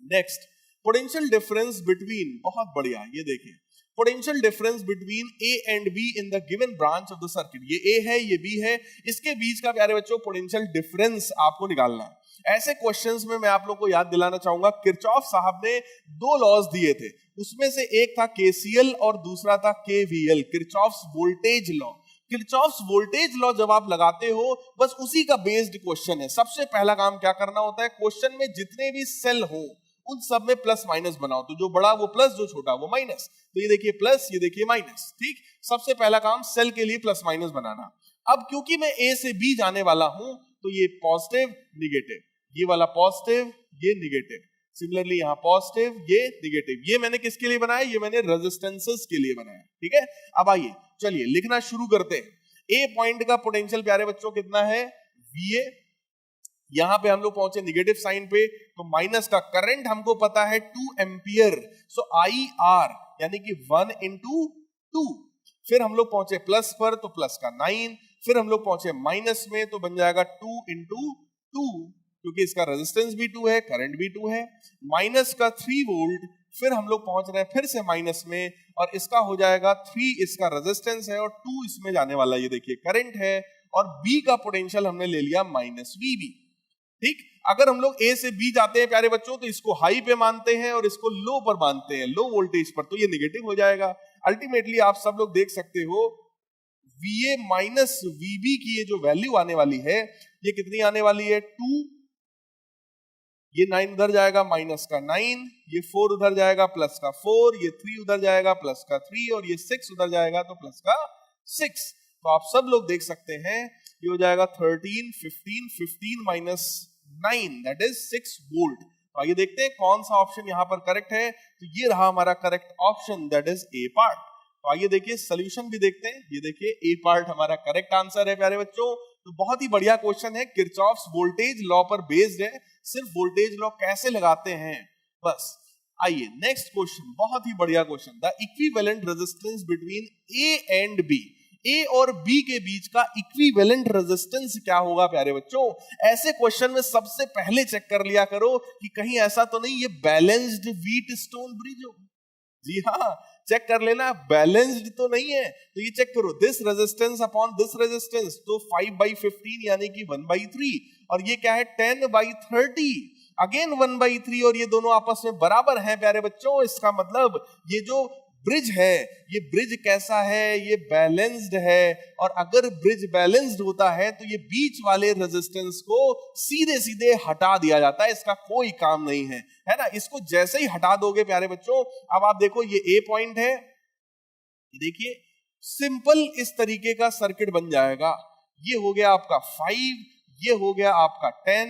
Next, potential difference between, बहुत बढ़िया, ये देखिए potential difference between A and B in the given branch of the circuit. ये ए है, ये बी है, इसके बीच का प्यारे बच्चों पोटेंशियल डिफरेंस आपको निकालना है। ऐसे क्वेश्चंस में मैं आप लोगों को याद दिलाना चाहूंगा, किरचॉफ साहब ने 2 लॉज दिए थे, उसमें से एक था केसीएल और दूसरा था KVL, Kirchhoff's voltage law. Kirchhoff's voltage law जब आप लगाते हो बस उसी का बेस्ड क्वेश्चन है। सबसे पहला काम क्या करना होता है, क्वेश्चन में जितने भी सेल हो उन सब में प्लस माइनस बनाओ, तो जो बड़ा वो प्लस, जो छोटा वो माइनस। तो ये देखिए प्लस, ये देखिए माइनस, ठीक। सबसे पहला काम सेल के लिए प्लस माइनस बनाना। अब क्योंकि मैं ए से बी जाने वाला हूं तो ये पॉजिटिव नेगेटिव, ये वाला पॉजिटिव, ये नेगेटिव, सिमिलरली यहाँ पॉजिटिव, ये नेगेटिव। ये मैंने किसके लिए बनाया, ये मैंने रेजिस्टेंसेस के लिए बनाया, ठीक है। अब आइए चलिए लिखना शुरू करते हैं। ए पॉइंट का पोटेंशियल प्यारे बच्चों कितना है, वीए। यहां पे हम लोग पहुंचे नेगेटिव साइन पे, तो माइनस का करंट हमको पता है 2 एम्पियर, सो आई आर यानी कि 1 into 2। फिर हम लोग पहुंचे प्लस पर, तो प्लस का 9। फिर हम लोग पहुंचे माइनस में, तो बन जाएगा 2 into 2, क्योंकि इसका रेजिस्टेंस भी 2 है, करंट भी 2 है। माइनस का 3 वोल्ट, फिर हम लोग पहुंच रहे हैं फिर से माइनस में, और इसका हो जाएगा 3, इसका रेजिस्टेंस है और 2 इसमें जाने वाला, ये देखिए करंट है। और बी का पोटेंशियल हमने ले लिया माइनस वीबी, ठीक। अगर हम लोग ए से बी जाते हैं प्यारे बच्चों तो इसको हाई पे मानते हैं और इसको लो पर मानते हैं, लो वोल्टेज पर, तो ये नेगेटिव हो जाएगा। अल्टीमेटली आप सब लोग देख सकते हो वीए माइनस वीबी की ये जो वैल्यू आने वाली है ये कितनी आने वाली है, 2। ये 9 उधर जाएगा, माइनस का 9, ये 4 उधर जाएगा, प्लस का 4, ये 3 उधर जाएगा, प्लस का 3, और ये 6 उधर जाएगा तो प्लस का 6। तो आप सब लोग देख सकते हैं ये हो जाएगा 13, 15, 15 माइनस 9 दैट इज 6 वोल्ट। तो आइए देखते हैं कौन सा ऑप्शन यहाँ पर करेक्ट है। तो ये रहा हमारा correct option, that is a part. तो आइए देखिए सॉल्यूशन भी देखते हैं। ये देखिए ए पार्ट हमारा करेक्ट आंसर है प्यारे बच्चों। तो बहुत ही बढ़िया क्वेश्चन है, किरचॉफ्स वोल्टेज लॉ पर बेस्ड है। सिर्फ वोल्टेज लॉ कैसे लगाते हैं बस। आइए नेक्स्ट क्वेश्चन, बहुत ही बढ़िया question, the equivalent resistance between A and B. A और बी के बीच का इक्विवेलेंट रेजिस्टेंस क्या होगा प्यारे बच्चों। ऐसे क्वेश्चन में सबसे पहले चेक कर लिया करो कि कहीं ऐसा तो नहीं ये बैलेंस्ड व्हीट स्टोन ब्रिज हो। जी हाँ, चेक कर लेना, बैलेंस्ड तो नहीं है। तो ये चेक करो, this resistance upon this resistance, तो 5/15 यानी कि 1/3, और ये क्या है 10/30, अगेन 1/3, और ये दोनों आपस में बराबर हैं प्यारे बच्चों। इसका मतलब ये जो ब्रिज है, ये ब्रिज कैसा है, ये बैलेंस्ड है। और अगर ब्रिज बैलेंस्ड होता है तो ये बीच वाले रेजिस्टेंस को सीधे सीधे हटा दिया जाता है, इसका कोई काम नहीं है ना। इसको जैसे ही हटा दोगे प्यारे बच्चों, अब आप देखो ये ए पॉइंट है, देखिए सिंपल इस तरीके का सर्किट बन जाएगा। ये हो गया आपका 5, ये हो गया आपका 10,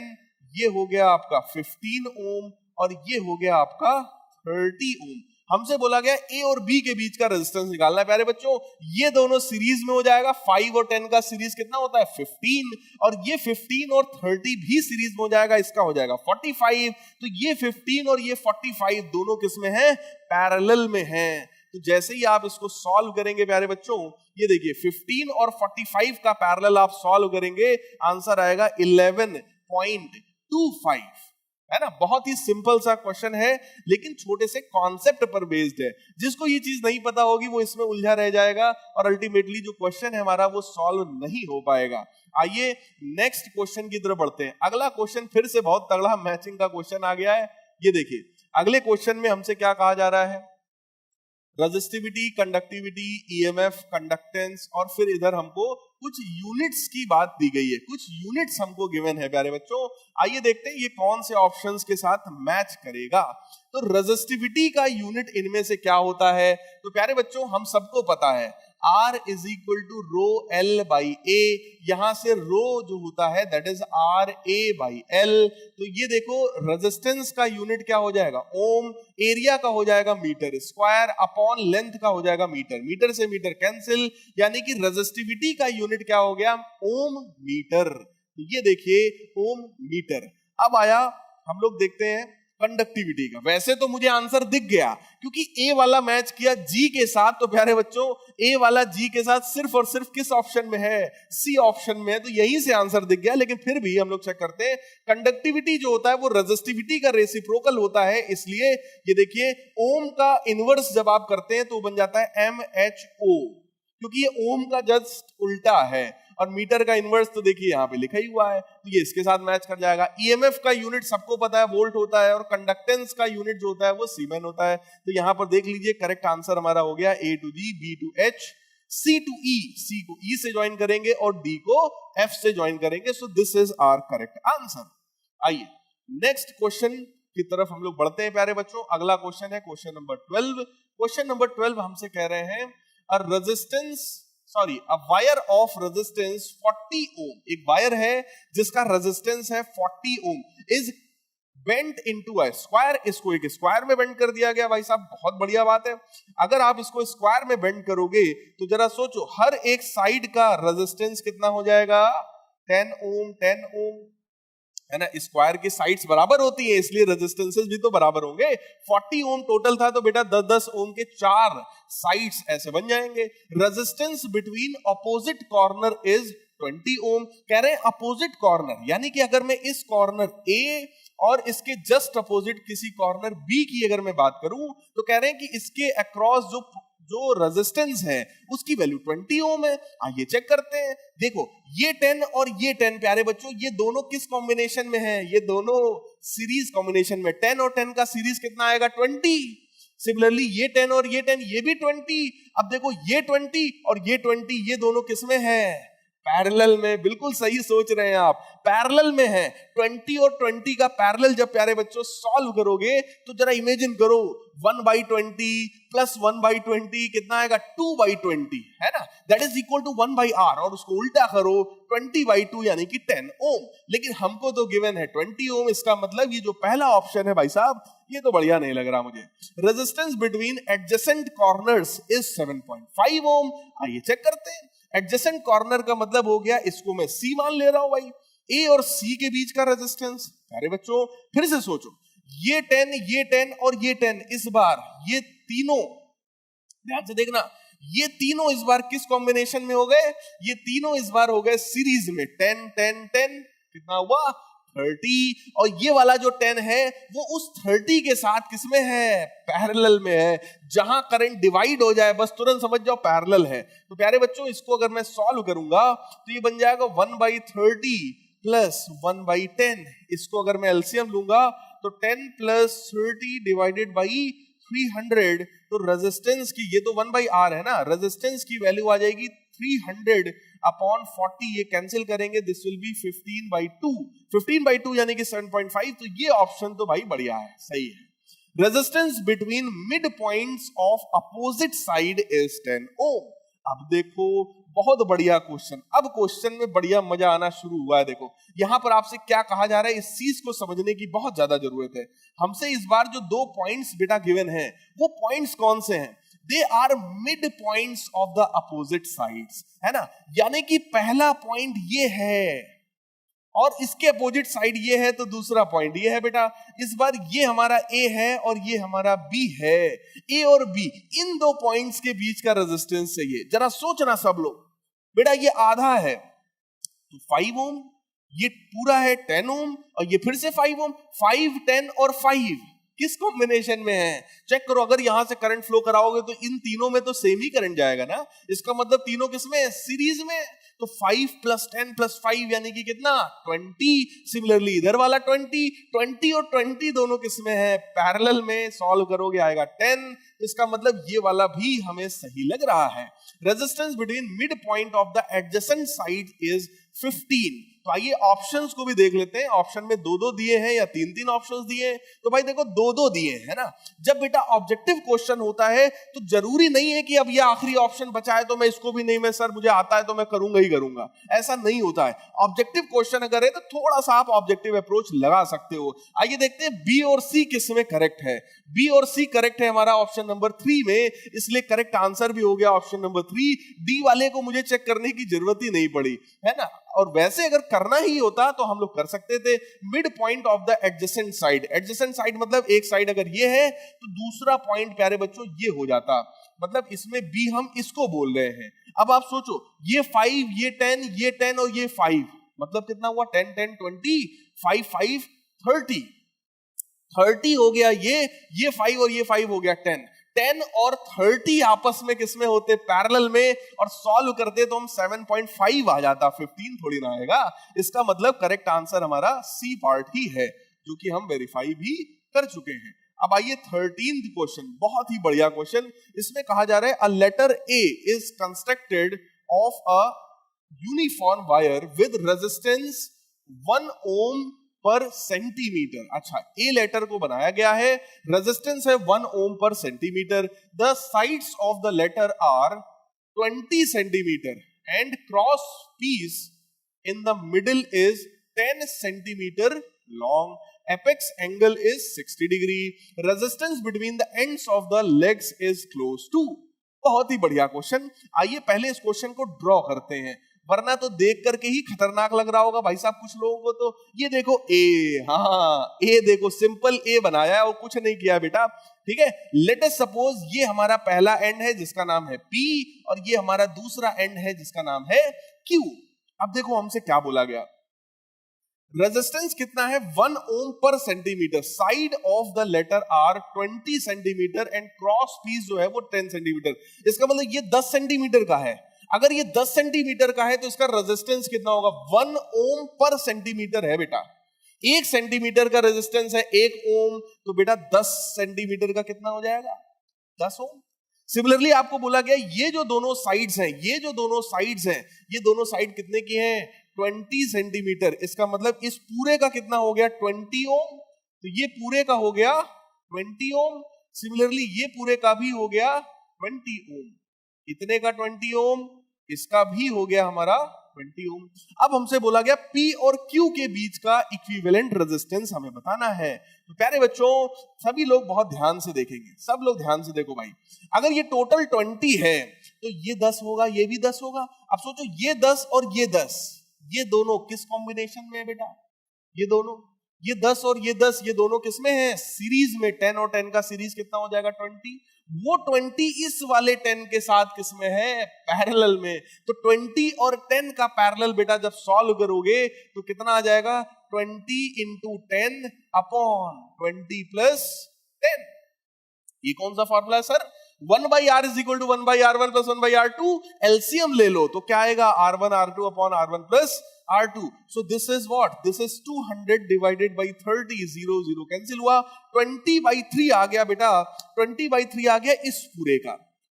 ये हो गया आपका 15 ओम, और ये हो गया आपका 30 ओम। हमसे बोला गया ए और बी के बीच का रेजिस्टेंस निकालना है प्यारे बच्चों। ये दोनों सीरीज में हो जाएगा, 5 और 10 का सीरीज कितना होता है 15, और ये 15 और 30 भी सीरीज में हो जाएगा, इसका हो जाएगा 45। तो ये 15 और ये 45 दोनों किस में है, पैरेलल में है। तो जैसे ही आप इसको सॉल्व करेंगे प्यारे बच्चों, ये देखिए 15 और 45 का पैरेलल आप सॉल्व करेंगे, आंसर आएगा 11.25, है ना। बहुत ही सिंपल सा क्वेश्चन है, लेकिन छोटे से कॉन्सेप्ट पर बेस्ड है। जिसको ये चीज नहीं पता होगी वो इसमें उलझा रह जाएगा, और अल्टीमेटली जो क्वेश्चन है हमारा वो सॉल्व नहीं हो पाएगा। आइए नेक्स्ट क्वेश्चन की तरफ बढ़ते हैं। अगला क्वेश्चन फिर से बहुत तगड़ा मैचिंग का क्वेश्चन आ गया है। ये देखिए अगले क्वेश्चन में हमसे क्या कहा जा रहा है, रेजिस्टिविटी, कंडक्टिविटी, ईएमएफ, कंडक्टेंस, और फिर इधर हमको कुछ यूनिट्स की बात दी गई है, कुछ यूनिट्स हमको गिवन है प्यारे बच्चों। आइए देखते हैं ये कौन से ऑप्शंस के साथ मैच करेगा। तो रेजिस्टिविटी का यूनिट इनमें से क्या होता है? तो प्यारे बच्चों हम सबको पता है R is equal to rho L by A। यहां से रो जो होता है that is R A by L। तो ये देखो रेजिस्टेंस का यूनिट क्या हो जाएगा? ओम। एरिया का हो जाएगा मीटर स्क्वायर, अपॉन लेंथ का हो जाएगा मीटर। मीटर से मीटर कैंसिल, यानी कि रेजिस्टिविटी का यूनिट क्या हो गया? ओम मीटर। तो ये देखिए ओम मीटर। अब आया हम लोग देखते हैं कंडक्टिविटी का। वैसे तो मुझे आंसर दिख गया क्योंकि ए वाला मैच किया जी के साथ। तो प्यारे बच्चों ए वाला जी के साथ सिर्फ और सिर्फ किस ऑप्शन में है? सी ऑप्शन में है। तो यहीं से आंसर दिख गया, लेकिन फिर भी हम लोग चेक करते हैं। कंडक्टिविटी जो होता है वो रेजिस्टिविटी का रेसिप्रोकल होता है, इसलिए ये देखिए ओम का इनवर्स जब आप करते हैं तो बन जाता है MHO, क्योंकि ये ओम का जस्ट उल्टा है। और मीटर का इनवर्स तो देखिए यहाँ पे लिखा ही हुआ है, तो ये इसके साथ मैच कर जाएगा। ईएमएफ का यूनिट सबको पता है वोल्ट होता है, और कंडक्टेंस का यूनिट जो होता है वो सीमेन होता है। तो यहाँ पर देख लीजिए करेक्ट आंसर हमारा हो गया A to G, B to H, C to E। C को E से ज्वाइन करेंगे और D को F से ज्वाइन करेंगे। So this is our correct answer. आइए नेक्स्ट क्वेश्चन की तरफ हम लोग बढ़ते हैं प्यारे बच्चों। अगला क्वेश्चन है क्वेश्चन नंबर 12। क्वेश्चन नंबर 12 हमसे कह रहे हैं a wire of resistance 40 ohm. एक वायर है जिसका रेजिस्टेंस है 40 ohm, is bent into a square. इसको एक स्क्वायर में बेंड कर दिया गया। भाई साहब बहुत बढ़िया बात है। अगर आप इसको स्क्वायर में बेंड करोगे तो जरा सोचो हर एक साइड का रेजिस्टेंस कितना हो जाएगा? 10 ओम 10 ओम, है ना। स्क्वायर की साइड्स बराबर होती है इसलिए रेजिस्टेंसेस भी तो बराबर होंगे। 40 ओम टोटल था तो बेटा 10-10 ओम के 4 साइड्स ऐसे बन जाएंगे। Resistance between opposite corner is 20 ओम। कह रहे हैं अपोजिट कॉर्नर, यानी कि अगर मैं इस कॉर्नर A और इसके जस्ट अपोजिट किसी कॉर्नर B की अगर मैं बात करूं तो कह रहे हैं कि इसके अक्रॉस जो रेजिस्टेंस है उसकी वैल्यू 20 ओम है। आइए चेक करते हैं। देखो ये 10 और ये 10 प्यारे बच्चों ये दोनों किस कॉम्बिनेशन में है? ये दोनों सीरीज कॉम्बिनेशन में। 10 और 10 का सीरीज कितना आएगा? 20। सिमिलरली ये 10 और ये 10 ये भी 20। अब देखो ये 20 और ये 20 ये दोनों किस में है? पैरेलल में। बिल्कुल सही सोच रहे हैं आप, पैरेलल में है। 20 और 20 का पैरेलल जब प्यारे बच्चों सॉल्व करोगे तो जरा इमेजिन करो 1/20 प्लस 1/20 कितना आएगा? 2/20, है ना। That is equal to 1/r, और उसको उल्टा करो 20/2 यानी कि 10 ओम। लेकिन हमको तो गिवन है 20 ओम। इसका मतलब ये जो पहला ऑप्शन है भाई साहब ये तो बढ़िया नहीं लग रहा मुझे। Resistance between adjacent corners is 7.5 ओम। आइए चेक करते हैं। एडजेसेंट कॉर्नर का मतलब हो गया, इसको मैं C मान ले रहा हूं भाई। A और C के बीच का रेजिस्टेंस। अरे बच्चों फिर से सोचो, ये 10 और ये 10, इस बार ये तीनों ध्यान से देखना, ये तीनों इस बार किस कॉम्बिनेशन में हो गए? ये तीनों इस बार हो गए सीरीज में। 10 10 10 कितना हुआ? 30। और ये वाला जो 10 है वो उस 30 के साथ किसमें है? पैरेलल में है। जहां करंट डिवाइड हो जाए बस तुरंत समझ जाओ पैरेलल है। तो प्यारे बच्चों इसको अगर मैं सॉल्व करूंगा तो ये बन जाएगा 1/30 प्लस 1/10। इसको अगर मैं एलसीएम लूंगा तो 10 प्लस 30 डिवाइडेड बाई 300। तो रेजिस्टेंस की, ये तो 1/r है ना, रेजिस्टेंस की वैल्यू आ जाएगी 300 अपॉन 40। ये कैंसिल करेंगे, दिस विल बी 15/2। 15/2 यानी कि 7.5। तो ये ऑप्शन तो भाई बढ़िया है, सही है। Resistance between mid points of opposite side is 10 ओम। अब देखो बहुत बढ़िया क्वेश्चन। अब क्वेश्चन में बढ़िया मजा आना शुरू हुआ है। देखो यहां पर आपसे क्या कहा जा रहा है, इस चीज को समझने की बहुत ज्यादा जरूरत है। हमसे इस बार जो 2 पॉइंट्स बेटा गिवन है वो पॉइंट्स कौन से हैं? They are mid points of the opposite sides, है ना। यानी कि पहला पॉइंट ये है और इसके अपोजिट साइड ये है, तो दूसरा पॉइंट ये है बेटा। इस बार ये हमारा A है और ये हमारा B है। A और B इन 2 पॉइंट्स के बीच का रेजिस्टेंस चाहिए। जरा सोचना सब लोग, बेटा ये आधा है तो 5 ओम, ये पूरा है 10 ओम, और ये फिर से 5 ओम। 5 10 और 5 किस कॉम्बिनेशन में है? चेक करो। अगर यहां से करंट फ्लो कराओगे तो इन तीनों में तो सेम ही करंट जाएगा ना। इसका मतलब तीनों किसमें? सीरीज में। तो 5 + 10 + 5 यानी कि कितना 20। सिमिलरली इधर वाला 20 और 20 दोनों किसमें है पैरेलल में, सॉल्व करोगे आएगा 10। इसका मतलब ये वाला भी हमें सही लग रहा है। Resistance between mid point of the adjacent side is 15। तो आइए ऑप्शंस को भी देख लेते हैं। ऑप्शन में 2-2 दिए हैं या 3-3 ऑप्शंस दिए हैं। तो भाई देखो 2-2 दिए हैं ना। जब बेटा ऑब्जेक्टिव क्वेश्चन होता है तो जरूरी नहीं है कि अब ये आखिरी ऑप्शन बचा है तो मैं इसको भी नहीं, मैं सर मुझे आता है तो मैं करूंगा ही करूंगा, ऐसा नहीं होता है। ऑब्जेक्टिव क्वेश्चन अगर है तो थोड़ा सा आप ऑब्जेक्टिव अप्रोच लगा सकते हो। आइए देखते हैं बी और सी किस में करेक्ट है। बी और सी करेक्ट है हमारा ऑप्शन नंबर 3 में, इसलिए करेक्ट आंसर भी हो गया ऑप्शन नंबर 3। डी वाले को मुझे चेक करने की जरूरत ही नहीं पड़ी, है ना। और वैसे अगर करना ही होता तो हम लोग कर सकते थे। Mid point of the adjacent side, adjacent side मतलब एक साइड अगर ये है तो दूसरा पॉइंट प्यारे बच्चों ये हो जाता, मतलब इसमें बी हम इसको बोल रहे हैं। अब आप सोचो ये 5, ये 10, ये 10 और ये 5, मतलब कितना हुआ 10 10 20, 5 5 30 हो गया। ये 5 और ये 5 हो गया 10। 10 और 30 आपस में किसमें होते पैरेलल में, और सॉल्व करते तो हम 7.5 आ जाता, 15 थोड़ी ना आएगा। इसका मतलब करेक्ट आंसर हमारा सी पार्ट ही है, जो कि हम वेरीफाई भी कर चुके हैं। अब आइए 13th क्वेश्चन, बहुत ही बढ़िया क्वेश्चन। इसमें कहा जा रहा है a letter A is constructed of a uniform wire with resistance 1 ohm per centimetre. अच्छा, ए लेटर को बनाया गया है, रेजिस्टेंस है 1 ohm per centimetre. The sides of the letter are 20 centimetre and cross piece in the middle is 10 centimetre long. Apex angle is 60 degree. Resistance between the ends of the legs is close to. बहुत ही बढ़िया question. आइए पहले इस question को draw करते हैं, वरना तो देख करके ही खतरनाक लग रहा होगा भाई साहब कुछ लोगों को। तो ये देखो ए, हाँ ए देखो, सिंपल ए बनाया है और कुछ नहीं किया बेटा, ठीक है। लेट अस सपोज ये हमारा पहला एंड है जिसका नाम है पी, और ये हमारा दूसरा एंड है जिसका नाम है क्यू। अब देखो हमसे क्या बोला गया, रेजिस्टेंस कितना है 1 ohm per centimetre. Side of the letter are 20 centimetre and cross piece जो है वो 10 सेंटीमीटर। इसका मतलब ये 10 सेंटीमीटर का है। अगर ये 10 सेंटीमीटर का है तो इसका रेजिस्टेंस कितना होगा 1 ओम पर सेंटीमीटर है बेटा। 1 सेंटीमीटर का रेजिस्टेंस है 1 ओम, तो बेटा 10 सेंटीमीटर का कितना हो जाएगा 10 ओम। सिमिलरली आपको बोला गया ये जो दोनों साइड्स हैं, ये जो दोनों साइड्स हैं, ये दोनों साइड कितने की हैं 20 सेंटीमीटर। इसका मतलब इस पूरे का कितना हो गया 20 ओम, तो ये पूरे का हो गया 20 ओम। सिमिलरली ये पूरे का भी हो गया 20 ओम। इतने का 20 ओम, इसका भी हो गया हमारा 20 ओम। अब हमसे बोला गया P और Q के बीच का इक्विवेलेंट रेजिस्टेंस हमें बताना है। तो प्यारे बच्चों सभी लोग बहुत ध्यान से देखेंगे, सब लोग ध्यान से देखो भाई। अगर ये टोटल 20 है तो ये 10 होगा, ये भी 10 होगा। अब सोचो ये 10 और ये 10, ये दोनों किस कॉम्बिनेशन में है बेटा, ये दोनों, ये 10 और ये 10, ये दोनों किसमें है सीरीज में। 10 और 10 का सीरीज कितना हो जाएगा 20। वो 20 इस वाले 10 के साथ किसमें है पैरेलल में। तो 20 और 10 का पैरेलल बेटा जब सॉल्व करोगे तो कितना आ जाएगा 20 into 10 अपॉन 20 + 10। ये कौन सा फॉर्मूला है sir 1/r = 1/r1 + 1/r2। LCM ले लो तो क्या आएगा r1 r2 upon r1 + r2। So this is what? This is 200 divided by 30, 0 0 cancel हुआ। 20/3 आ गया बेटा, 20/3 आ गया इस पूरे का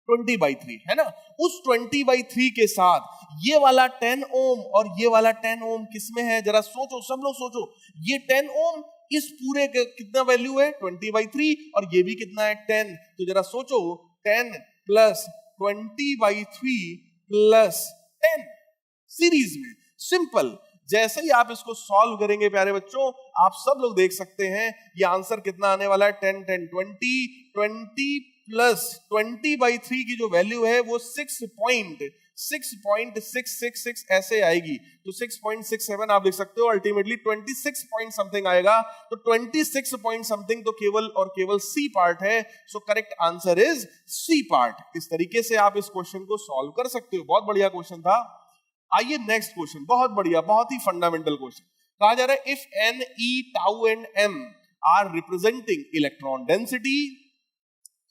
20/3, है ना। उस 20/3 के साथ ये वाला 10 ओम और ये वाला 10 ओम किसमें है जरा सोचो, सब लोग सोचो। ये 10 ओम इस पूरे का कितना वैल्यू है 20/3, और ये भी कितना है 10। तो जरा सोचो 10 + 20/3 + 10 सीरीज में। सिंपल, जैसे ही आप इसको सॉल्व करेंगे प्यारे बच्चों आप सब लोग देख सकते हैं ये आंसर कितना आने वाला है 10 10 20 20 + 20/3 की जो वैल्यू है वो 6.666 ऐसे आएगी। तो 6.67 आप लिख सकते हो, अल्टीमेटली 26 पॉइंट समथिंग आएगा। तो 26 पॉइंट समथिंग तो केवल और केवल सी पार्ट है। So correct answer is C part. इस तरीके से आप इस क्वेश्चन को सॉल्व कर सकते हो। बहुत बढ़िया क्वेश्चन था। आइए नेक्स्ट क्वेश्चन, बहुत बढ़िया, बहुत ही फंडामेंटल क्वेश्चन। कहा जा रहा है if n, e, tau and m are representing electron density,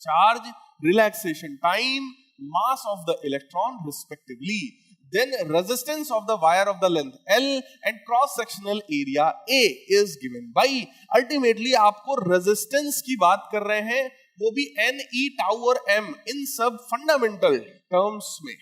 charge, relaxation time, mass of the electron respectively, then resistance of the wire of the length L and cross sectional area A is given by, ultimately आपको resistance की बात कर रहे हैं, वो भी N, E, tau और M इन सब फंडामेंटल टर्म्स में।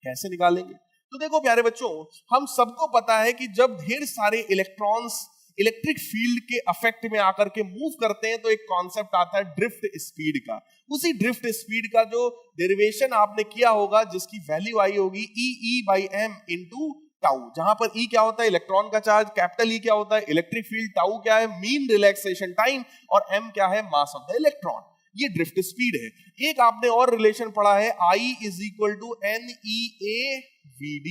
कैसे निकालेंगे? तो देखो प्यारे बच्चों, हम सबको पता है कि जब ढेर सारे इलेक्ट्रॉन्स इलेक्ट्रिक फील्ड के अफेक्ट में आकर के मूव करते हैं तो एक कॉन्सेप्ट आता है ड्रिफ्ट स्पीड का। उसी ड्रिफ्ट स्पीड का जो डेरिवेशन आपने किया होगा, जिसकी वैल्यू आई होगी E/m इनटू टाउ, जहां पर E क्या होता है इलेक्ट्रॉन का चार्ज, कैपिटल E क्या होता है इलेक्ट्रिक फील्ड, टाउ क्या है मीन रिलैक्सेशन टाइम और m क्या है मास ऑफ द इलेक्ट्रॉन। ये ड्रिफ्ट स्पीड है। एक आपने और रिलेशन पढ़ा है I = NEA/VD,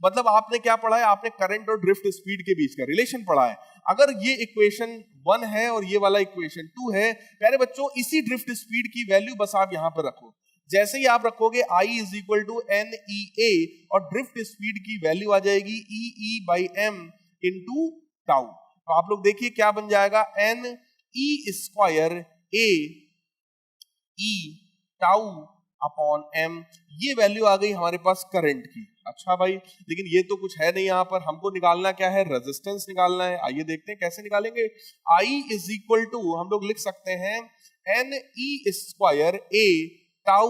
मतलब आपने क्या पढ़ा है, आपने करंट और ड्रिफ्ट स्पीड के बीच का रिलेशन पढ़ा है। अगर ये इक्वेशन 1 है और ये वाला इक्वेशन 2 है, प्यारे बच्चों इसी ड्रिफ्ट स्पीड की वैल्यू बस आप यहां पर रखो। जैसे ही आप रखोगे I = NEA और ड्रिफ्ट स्पीड की वैल्यू आ जाएगी E/m इनटू टाउ। तो आप लोग देखिए क्या बन जाएगा, NE² A E tau upon m, ये वैल्यू आ गई हमारे पास करंट की। अच्छा भाई, लेकिन ये तो कुछ है नहीं, यहाँ पर हमको निकालना क्या है, रेजिस्टेंस निकालना है। आइए देखते हैं कैसे निकालेंगे। I = हम लोग लिख सकते हैं NE² A tau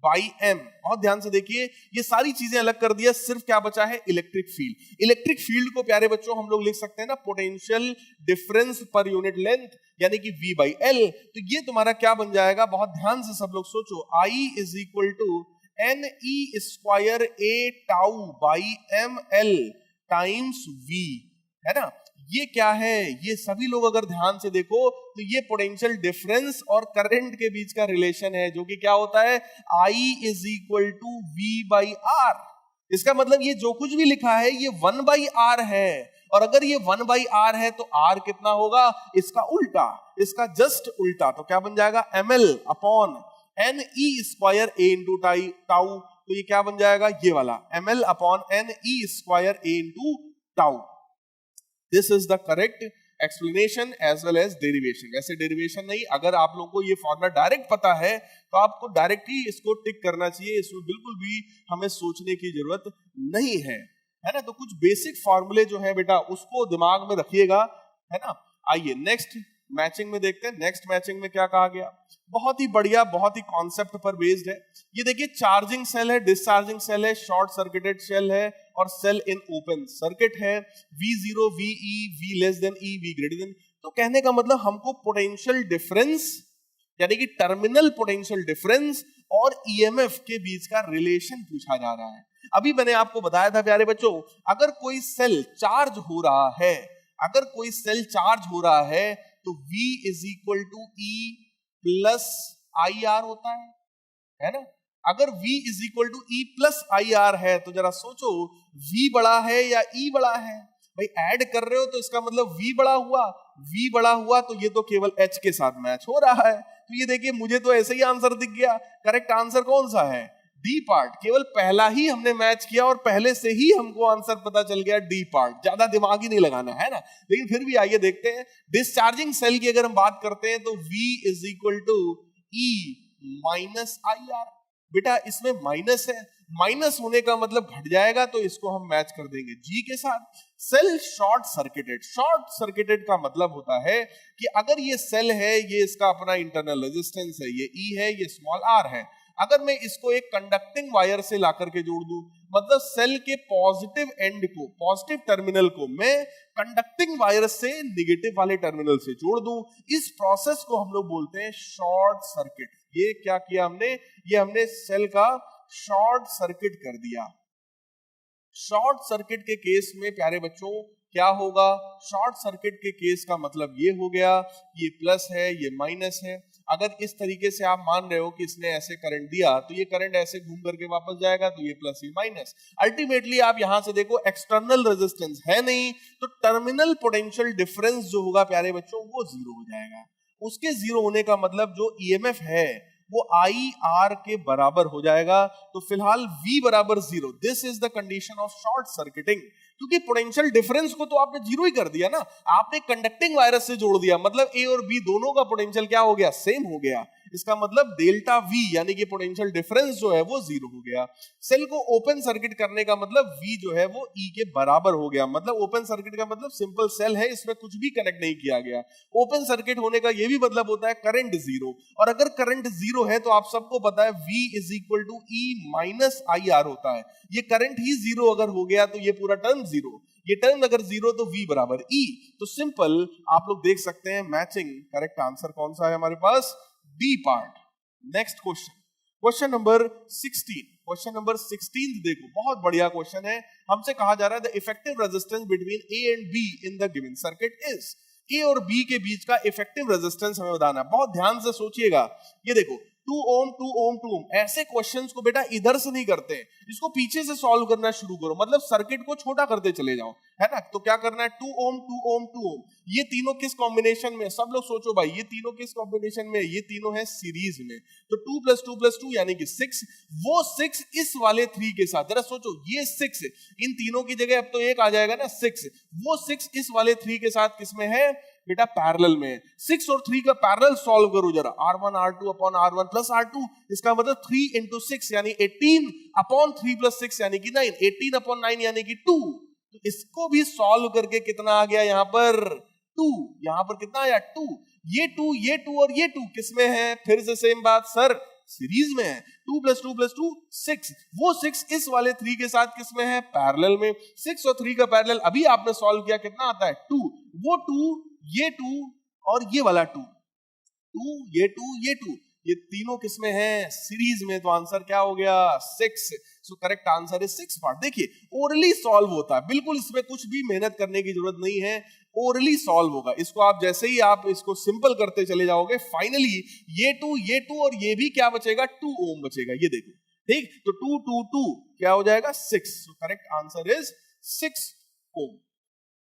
by m। बहुत ध्यान से देखिए, ये सारी चीजें अलग कर दिया, सिर्फ क्या बचा है इलेक्ट्रिक फील्ड। इलेक्ट्रिक फील्ड को प्यारे बच्चों हम लोग लिख सकते हैं ना potential difference per unit length, यानी कि V/L। तो ये तुम्हारा क्या बन जाएगा, बहुत ध्यान से सब लोग सोचो, I = NE² A tau by mL times V, है ना। ये क्या है, ये सभी लोग अगर ध्यान से देखो तो ये पोटेंशियल डिफरेंस और करंट के बीच का रिलेशन है, जो कि क्या होता है I = V/R। इसका मतलब ये जो कुछ भी लिखा है ये 1/R है, और अगर ये 1/R है तो R कितना होगा, इसका उल्टा, इसका जस्ट उल्टा। तो क्या बन जाएगा mL upon NE² A into tau. तो ये क्या बन जाएगा, ये वाला mL upon NE² A into tau. This is the correct explanation as well as derivation. वैसे डेरिवेशन नहीं, अगर आप लोगों को ये फॉर्मूला डायरेक्ट पता है तो आपको डायरेक्ट ही इसको टिक करना चाहिए, इसमें बिल्कुल भी हमें सोचने की जरूरत नहीं है, है ना। तो कुछ बेसिक फॉर्मूले जो है बेटा उसको दिमाग में रखिएगा, है ना। आइए नेक्स्ट मैचिंग में देखते हैं। नेक्स्ट मैचिंग में क्या कहा गया, बहुत ही बढ़िया, बहुत ही कॉन्सेप्ट पर बेस्ड है। ये देखिए चार्जिंग सेल है, डिस्चार्जिंग सेल है, शॉर्ट सर्किटेड सेल है और सेल इन ओपन सर्किट है। V0 VE V E V। तो कहने का मतलब हमको पोटेंशियल डिफरेंस यानी कि टर्मिनल पोटेंशियल डिफरेंस और EMF के बीच का रिलेशन पूछा जा रहा है। अभी मैंने आपको बताया था प्यारे बच्चों, अगर कोई सेल चार्ज हो रहा है, अगर कोई सेल चार्ज हो रहा है तो V = E+IR होता है ना। अगर V = E+IR है तो जरा सोचो V बड़ा है या E बड़ा है। भाई ऐड कर रहे हो तो इसका मतलब V बड़ा हुआ, V बड़ा हुआ तो ये तो केवल H के साथ मैच हो रहा है। तो ये देखिए मुझे तो ऐसे ही आंसर दिख गया। करेक्ट आंसर कौन सा है, डी पार्ट। केवल पहला ही हमने मैच किया और पहले से ही हमको आंसर पता चल गया डी पार्ट। ज्यादा दिमाग ही नहीं लगाना है ना। लेकिन फिर भी आइए देखते हैं। डिस्चार्जिंग सेल की अगर हम बात करते हैं तो V = E-IR। बेटा इसमें माइनस है, माइनस होने का मतलब घट जाएगा, तो इसको हम मैच कर देंगे G के साथ। Cell short circuited, short circuited का मतलब होता है कि अगर ये सेल है, ये इसका अपना इंटरनल रेजिस्टेंस है, ये E है, ये स्मॉल r है। अगर मैं इसको एक कंडक्टिंग वायर से लाकर के जोड़ दूं, मतलब सेल के पॉजिटिव एंड को, पॉजिटिव टर्मिनल को मैं कंडक्टिंग वायर से नेगेटिव वाले टर्मिनल से जोड़ दूं, इस प्रोसेस को हम लोग बोलते हैं शॉर्ट सर्किट। ये क्या किया हमने, ये हमने सेल का शॉर्ट सर्किट कर दिया। शॉर्ट सर्किट के केस में प्यारे बच्चों क्या होगा, शॉर्ट सर्किट के केस का मतलब ये हो गया, ये प्लस है, ये माइनस है। अगर इस तरीके से आप मान रहे हो कि इसने ऐसे करंट दिया तो ये करंट ऐसे घूम करके वापस जाएगा, तो ये प्लस ये माइनस। अल्टीमेटली आप यहां से देखो एक्सटर्नल रेजिस्टेंस है नहीं, तो टर्मिनल पोटेंशियल डिफरेंस जो होगा प्यारे बच्चों वो जीरो हो जाएगा। उसके जीरो होने का मतलब जो ईएमएफ है वो IR के बराबर हो जाएगा। तो फिलहाल V बराबर zero, this is the condition of short circuiting. क्योंकि पोटेंशियल डिफरेंस को तो आपने जीरो ही कर दिया ना, आपने कंडक्टिंग वायर से जोड़ दिया, मतलब A और B दोनों का पोटेंशियल क्या हो गया, सेम हो गया। इसका मतलब डेल्टा वी यानी कि पोटेंशियल डिफरेंस जो है वो जीरो हो गया। सेल को ओपन सर्किट करने का मतलब वी जो है वो ई के बराबर हो गया। मतलब ओपन सर्किट का मतलब सिंपल सेल है, इसमें कुछ भी कनेक्ट नहीं किया गया। ओपन सर्किट होने का ये भी मतलब होता है करंट जीरो, और अगर करंट जीरो है तो आप सबको पता है V is equal to E minus I R होता है। ये करंट ही जीरो अगर हो गया तो ये पूरा टर्म जीरो, ये टर्म अगर जीरो तो V बराबर E। तो सिंपल आप लोग देख सकते हैं मैचिंग। करेक्ट आंसर कौन सा है हमारे पास? B part. Next question, question number 16। Question number 16 देखो, बहुत बढ़िया क्वेश्चन है। हमसे कहा जा रहा है the effective resistance between A and B in the given circuit is. A और बी के बीच का इफेक्टिव रेजिस्टेंस हमें बताना है। बहुत ध्यान से सोचिएगा। ये देखो 2 ओम 2 ओम 2 ओम, ऐसे क्वेश्चंस को बेटा इधर से नहीं करते हैं, इसको पीछे से सॉल्व करना शुरू करो। मतलब सर्किट को छोटा करते चले जाओ, है ना। तो क्या करना है? 2 ओम 2 ओम 2 ओम, ये तीनों किस कॉम्बिनेशन में? सब लोग सोचो भाई, ये तीनों किस कॉम्बिनेशन में? ये तीनों है सीरीज में। तो 2 + 2 + 2 यानी कि 6। वो 6 इस वाले 3 के साथ, जरा सोचो, ये 6 इन तीनों की जगह अब तो एक आ जाएगा ना 6। वो 6 इस वाले 3 के साथ किसमें है बेटा? पैरेलल में। 6 और 3 का पैरेलल सॉल्व करो जरा। R1 R2 upon R1 plus R2, इसका मतलब 3 into 6 यानी 18 अपॉन 3 + 6 यानी कि 9, 18 अपॉन 9 यानी कि 2। तो इसको भी सॉल्व करके कितना आ गया यहाँ पर? 2। यहाँ पर कितना आया? 2। ये 2 और ये 2 किसमें है? फिर से सेम बात सर, सीरीज में है। 2 + 2 + 2 6। वो 6 इस वाले 3 के साथ किसमें है? पैरेलल में। 6 और 3 का पैरेलल अभी आपने सॉल्व किया, कितना आता है? 2। वो 2, ये 2 और ये वाला 2, 2 ये 2 ये 2, ये तीनों किसमें है? सीरीज में। तो आंसर क्या हो गया? 6। So correct answer is 6 part. देखिए ओरली सॉल्व होता है, बिल्कुल इसमें कुछ भी मेहनत करने की जरूरत नहीं है, ओरली सॉल्व होगा। इसको आप जैसे ही आप इसको सिंपल करते चले जाओगे, फाइनली ये 2 और ये भी क्या बचेगा? 2 ओम बचेगा। ये देखो, ठीक। तो 2 2 2 क्या हो जाएगा? 6। So correct answer is 6 ohm.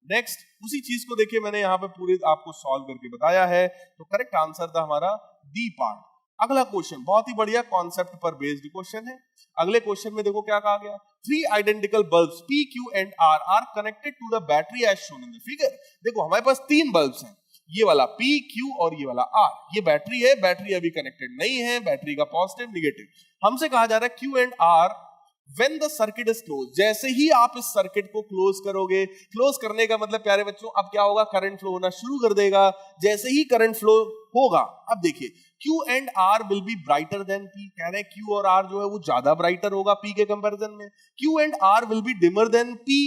Next, उसी चीज को देखिए, मैंने यहाँ पे पूरे आपको सॉल्व करके बताया है। तो करेक्ट आंसर था हमारा डी पार्ट। अगला क्वेश्चन बहुत ही बढ़िया कॉन्सेप्ट पर बेस्ड क्वेश्चन है। अगले क्वेश्चन में देखो क्या कहा गया? 3 identical bulbs P, Q and R are connected to the battery as shown in the figure. देखो हमारे पास 3 बल्ब्स हैं, ये वाला P, Q और ये वाला R। ये बैटरी है, बैटरी अभी कनेक्टेड नहीं है, बैटरी का पॉजिटिव निगेटिव। हमसे कहा जा रहा है Q and R When the circuit is closed, जैसे ही आप इस सर्किट को क्लोज करोगे, क्लोज करने का मतलब प्यारे बच्चों अब क्या होगा? करंट फ्लो होना शुरू कर देगा। जैसे ही करंट फ्लो होगा, अब देखिए Q and R will B brighter then P। कह रहे हैं Q और R जो है वो ज्यादा ब्राइटर होगा P के कंपैरिजन में। Q and R will be dimmer than P।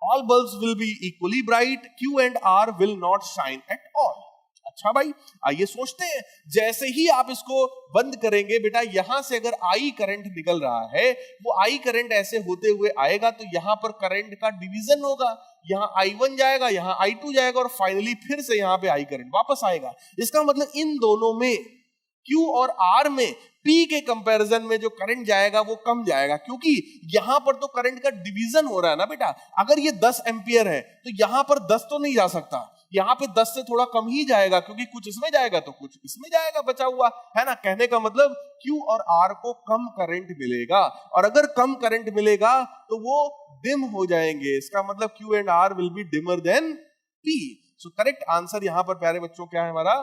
All bulbs will be equally bright. Q and R will not shine at all. अच्छा भाई, आइए सोचते हैं। जैसे ही आप इसको बंद करेंगे बेटा, यहां से अगर आई करंट निकल रहा है, वो आई करंट ऐसे होते हुए आएगा तो यहां पर करंट का डिवीजन होगा। यहां I1 जाएगा, यहां I2 जाएगा और फाइनली फिर से यहां पे आई करंट वापस आएगा। इसका मतलब इन दोनों में, Q और R में, P के कंपैरिजन में जो करंट जाएगा वो कम जाएगा, क्योंकि यहां पर तो करंट का डिवीजन हो रहा है ना बेटा। अगर ये 10 एम्पियर है तो यहां पर 10 तो नहीं जा सकता, यहां पे 10 से थोड़ा कम ही जाएगा, क्योंकि कुछ इसमें जाएगा तो कुछ इसमें जाएगा बचा हुआ, है ना। कहने का मतलब Q और R को कम करंट मिलेगा, और अगर कम करंट मिलेगा तो वो डिम हो जाएंगे। इसका मतलब Q and R will be dimmer than P। So correct answer यहां पर प्यारे बच्चों क्या है हमारा?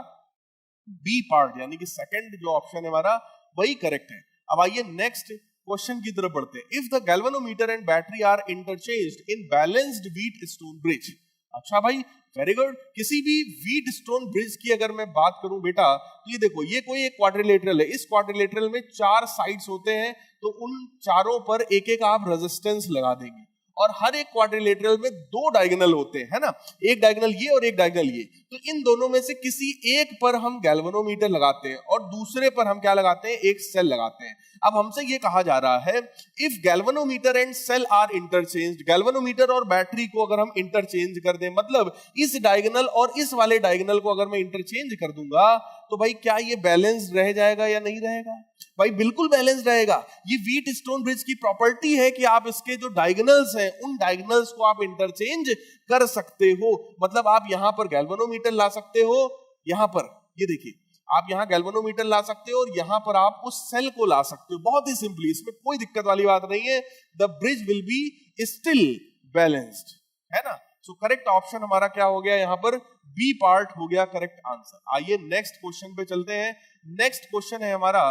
बी पार्ट, यानी कि सेकंड जो ऑप्शन है हमारा वही करेक्ट है। अब आइए नेक्स्ट क्वेश्चन की तरफ बढ़ते हैं। If the galvanometer and battery are interchanged in balanced Wheatstone bridge. अच्छा भाई, वेरी गुड। किसी भी व्हीट स्टोन ब्रिज की अगर मैं बात करूं बेटा, तो ये देखो, ये कोई एक क्वाड्रिलेटरल है। इस क्वाड्रिलेटरल में 4 साइड्स होते हैं, तो उन चारों पर एक एक आप रेजिस्टेंस लगा देंगे, और हर एक क्वाड्रिलेटरल में 2 डायगोनल होते हैं, है ना। एक डायगोनल ये और एक डायगोनल ये। तो इन दोनों में से किसी एक पर हम गैल्वेनोमीटर लगाते हैं और दूसरे पर हम क्या लगाते हैं? एक सेल लगाते हैं। अब हमसे ये कहा जा रहा है, if galvanometer and cell are interchanged, galvanometer और बैटरी को अगर हम इंटरचेंज कर दें, मतलब इस डायगोनल और इस वाले डायगोनल को अगर मैं इंटरचेंज कर दूंगा, तो भाई क्या ये बैलेंस्ड रह जाएगा या नहीं रहेगा? भाई बिल्कुल बैलेंस्ड रहेगा। ये व्हीट स्टोन ब्रिज की प्रॉपर्टी है कि आप इसके जो डायगोनल्स हैं, उन डायगोनल्स को आप इंटरचेंज कर सकते हो। मतलब आप यहां पर गैल्वेनोमीटर ला सकते हो, यहां पर ये देखिए, आप यहां गैल्वेनोमीटर ला सकते हो और यहां पर आप उस सेल को ला सकते हो। बहुत ही सिंपली, इसमें कोई दिक्कत वाली बात नहीं है। The bridge will be still balanced, है ना। सो करेक्ट ऑप्शन हमारा क्या हो गया यहाँ पर, बी पार्ट हो गया करेक्ट आंसर। आइए नेक्स्ट क्वेश्चन पे चलते हैं। नेक्स्ट क्वेश्चन है हमारा,